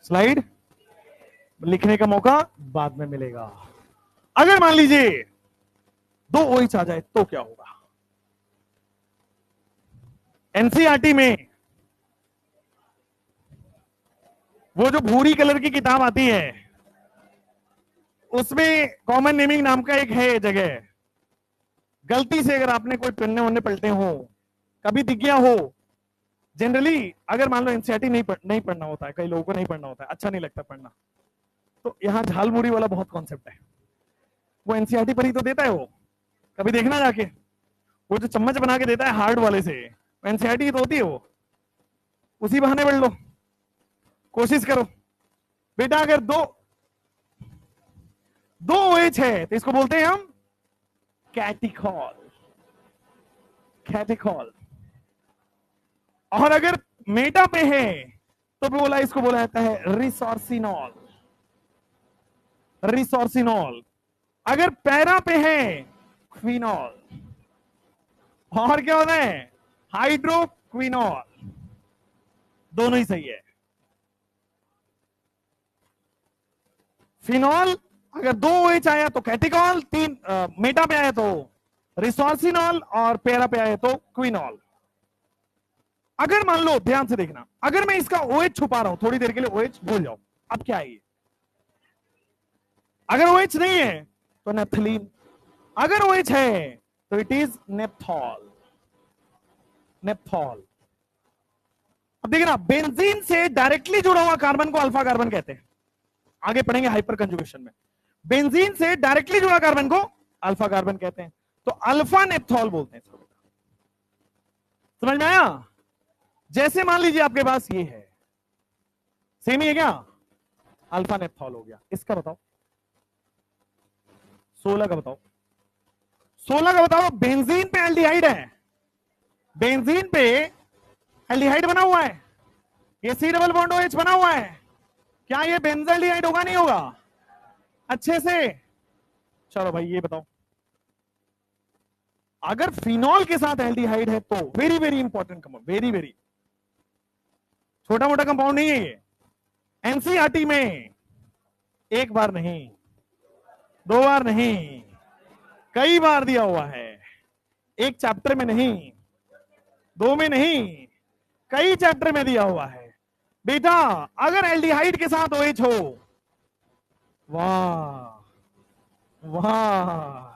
स्लाइड लिखने का मौका बाद में मिलेगा। अगर मान लीजिए 2 OH आ जाए तो क्या होगा? एनसीईआरटी में वो जो भूरी कलर की किताब आती है उसमें कॉमन नेमिंग नाम का एक है जगह, गलती से अगर आपने कोई पन्ने वन्ने पलटे हो, कभी दिख गया हो, जनरली अगर मान लो एनसीईआरटी नहीं पढ़ना होता है, कई लोगों को नहीं पढ़ना होता है, अच्छा नहीं लगता पढ़ना, तो यहाँ झालमुरी वाला बहुत कॉन्सेप्ट है, वो एनसीईआरटी पर ही तो देता है वो, कभी देखना जाके, वो जो चम्मच बना के देता है हार्ड वाले से, एनसीईआरटी की तो होती है वो, उसी बहाने पढ़ लो, कोशिश करो बेटा। अगर दो OH है तो इसको बोलते हैं हम कैटिकॉल, कैटिकॉल। और अगर मेटा पे है तो बोला, इसको बोला जाता है रिसोर्सिनॉल, रिसोर्सिनॉल। अगर पैरा पे है क्विनॉल, और क्या होता है? हाइड्रोक्विनॉल। दोनों ही सही है। फिनॉल अगर 2 OH आया तो कैटिकॉल, 3 मेटा पे आया तो रिसोर्सिनॉल, और पैरा पे आया तो क्विनॉल। अगर मान लो, ध्यान से देखना, अगर मैं इसका OH छुपा रहा हूं थोड़ी देर के लिए, OH भूल जाओ, अब क्या है ये? अगर OH नहीं है तो नेप्थलीन। अगर OH है तो इट इज नेप्थॉल, नेप्थॉल। अब देखिए ना, बेंजीन से डायरेक्टली जुड़ा हुआ कार्बन को अल्फा कार्बन कहते हैं, आगे पढ़ेंगे हाइपर कंजुगेशन में। बेंजीन से डायरेक्टली जुड़ा कार्बन को अल्फा कार्बन कहते हैं, तो अल्फा नेप्थॉल बोलते हैं इसको। समझ में आया? जैसे मान लीजिए आपके पास ये है, सेम ही है क्या, अल्फा नेप्थॉल हो गया। इसका बताओ 16 का बताओ, 16 का बताओ। बेंजीन पे एल्डिहाइड है, बेंजीन पे एल्डिहाइड बना हुआ है, ये C डबल बॉन्ड OH बना हुआ है, क्या ये बेंजल्डिहाइड होगा नहीं होगा? अच्छे से चलो भाई ये बताओ। अगर फिनॉल के साथ एल्डिहाइड है तो very very important compound, very very छोटा मोटा कंपाउंड नहीं है ये। एनसीईआरटी में एक बार नहीं, दो बार नहीं, कई बार दिया हुआ है। एक चैप्टर में नहीं, दो में नहीं, कई चैप्टर में दिया हुआ है बेटा। अगर एल्डिहाइड के साथ OH हो, वाह वाह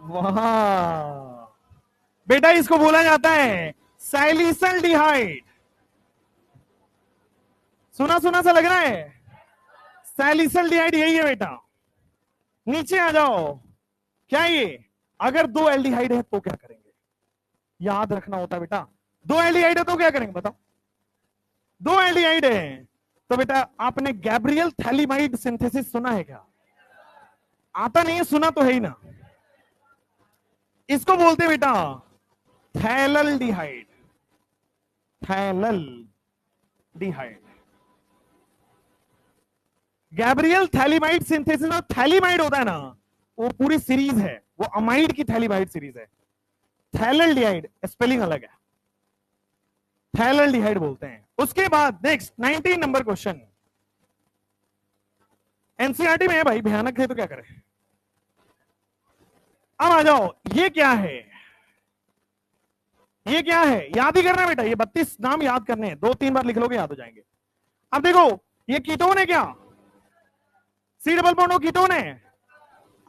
वाह बेटा, इसको बोला जाता है सैलिसल्डिहाइड। सुना सुना सा लग रहा है? सैलिसल्डिहाइड यही है बेटा। नीचे आ जाओ, क्या ये? अगर दो एल्डिहाइड है तो क्या करेंगे? याद रखना होता है बेटा। दो एल्डिहाइड है तो क्या करेंगे बताओ? दो एल्डिहाइड है तो बेटा आपने गैब्रियल थैलिमाइड सिंथेसिस सुना है क्या? आता नहीं है, सुना तो है ही ना। इसको बोलते बेटा थैलल्डिहाइड, थैलल्डिहाइड। गैब्रियल थैलिमाइड सिंथेसिस, और थैलिमाइड होता है ना, वो पूरी सीरीज है, वो अमाइड की थैलिमाइड सीरीज है। थैलल्डिहाइड स्पेलिंग अलग है, थैलल्डिहाइड बोलते हैं। उसके बाद नेक्स्ट 19 नंबर क्वेश्चन, एनसीईआरटी में है भाई, भयानक है तो क्या करें। अब आ जाओ, ये क्या है? ये क्या है? याद ही करना बेटा, ये 32 नाम याद करने हैं, 2-3 बार लिख लोगे याद हो जाएंगे। अब देखो, ये कीटोन है क्या? C double bond O ketone है।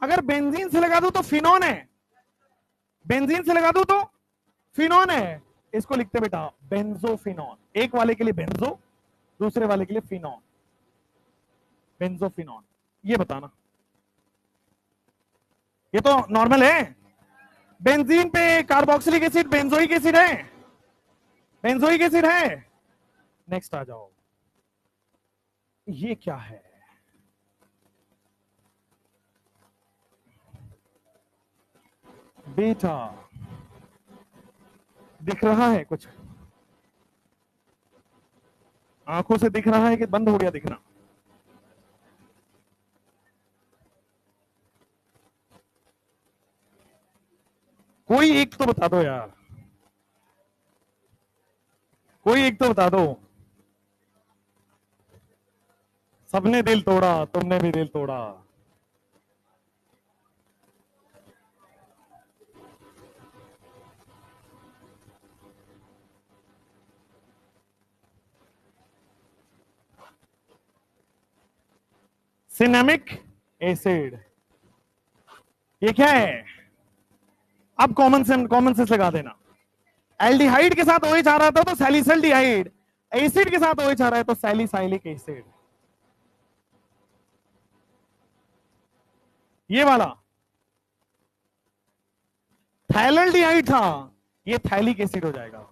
अगर बेंजीन से लगा दूं तो फिनोन है, बेंजीन से लगा दूं तो फिनोन है। इसको लिखते बेटा बेंजोफिनॉन। एक वाले के लिए बेंजो, दूसरे वाले के लिए फिनॉन, बेंजोफिनॉन। ये बताना, ये तो नॉर्मल है। बेंजीन पे कार्बोक्सिलिक एसिड बेंजोइक एसिड है, बेंजोइक एसिड है। नेक्स्ट आ जाओ, ये क्या है? बेटा दिख रहा है कुछ? आंखों से दिख रहा है कि बंद हो गया दिखना? कोई एक तो बता दो यार, कोई एक तो बता दो। सबने दिल तोड़ा, तुमने भी दिल तोड़ा। सिनेमिक एसिड, ये क्या है? अब कॉमन सेंस लगा देना। एल्डिहाइड के साथ OH आ रहा था तो सैलिसल्डिहाइड, एसिड के साथ OH आ रहा है तो सैलिसाइलिक एसिड। ये वाला थैलल्डिहाइड था, ये थैलिक एसिड हो जाएगा।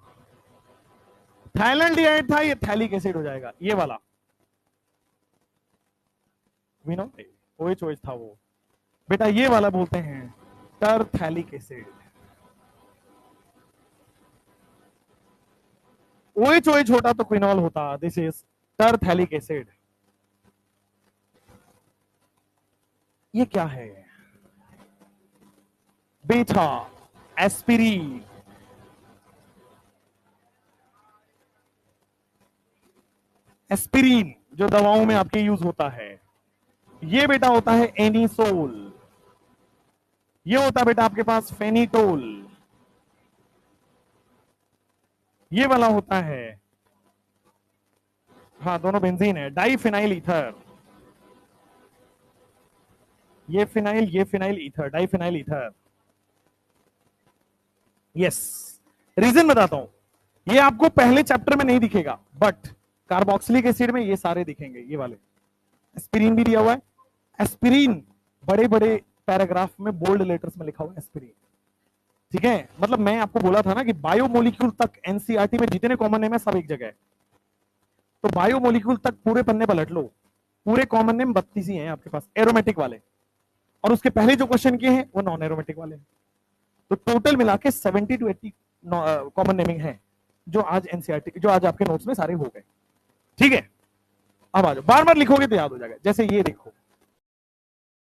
थैलल्डिहाइड था, ये थैलिक एसिड हो जाएगा। ये वाला OH OH था वो बेटा, ये वाला बोलते हैं टरथैलिक एसिड। OH OH होता तो क्विनॉल होता, दिस इज टरथैलिक एसिड। ये क्या है बेटा? एस्पिरिन। एस्पिरिन जो दवाओं में आपके यूज होता है, ये बेटा होता है एनिसोल। ये होता बेटा आपके पास फेनिटोल। ये वाला होता है, हाँ दोनों बेंजीन है, डाइफिनाइल ईथर। ये phenyl ether, diphenyl ether. Yes, reason बताता हूं, ये आपको पहले चैप्टर में नहीं दिखेगा, बट कार्बोक्सिलिक एसिड में ये सारे दिखेंगे, ये वाले। एस्पिरिन भी दिया हुआ है, एस्पिरिन बड़े बड़े पैराग्राफ में बोल्ड लेटर्स में लिखा हुआ है एस्पिरिन, ठीक है। मतलब मैं आपको बोला था ना कि बायोमोलिक्यूल तक एनसीईआरटी में जितने कॉमन नेम है सब एक जगह है, तो बायोमोलिक्यूल तक पूरे पन्ने पलट लो, पूरे कॉमन नेम 32 ही हैं आपके पास एरोमेटिक वाले, और उसके पहले जो क्वेश्चन किए हैं वो नॉन एरोमेटिक वाले हैं। तो टोटल मिला के 70 to 80 कॉमन नेमिंग है, जो आज एनसीईआरटी, जो आज आपके नोट्स में सारे हो गए, ठीक है। अब आ जाओ, बार बार लिखोगे तो याद हो जाएगा। जैसे ये देखो,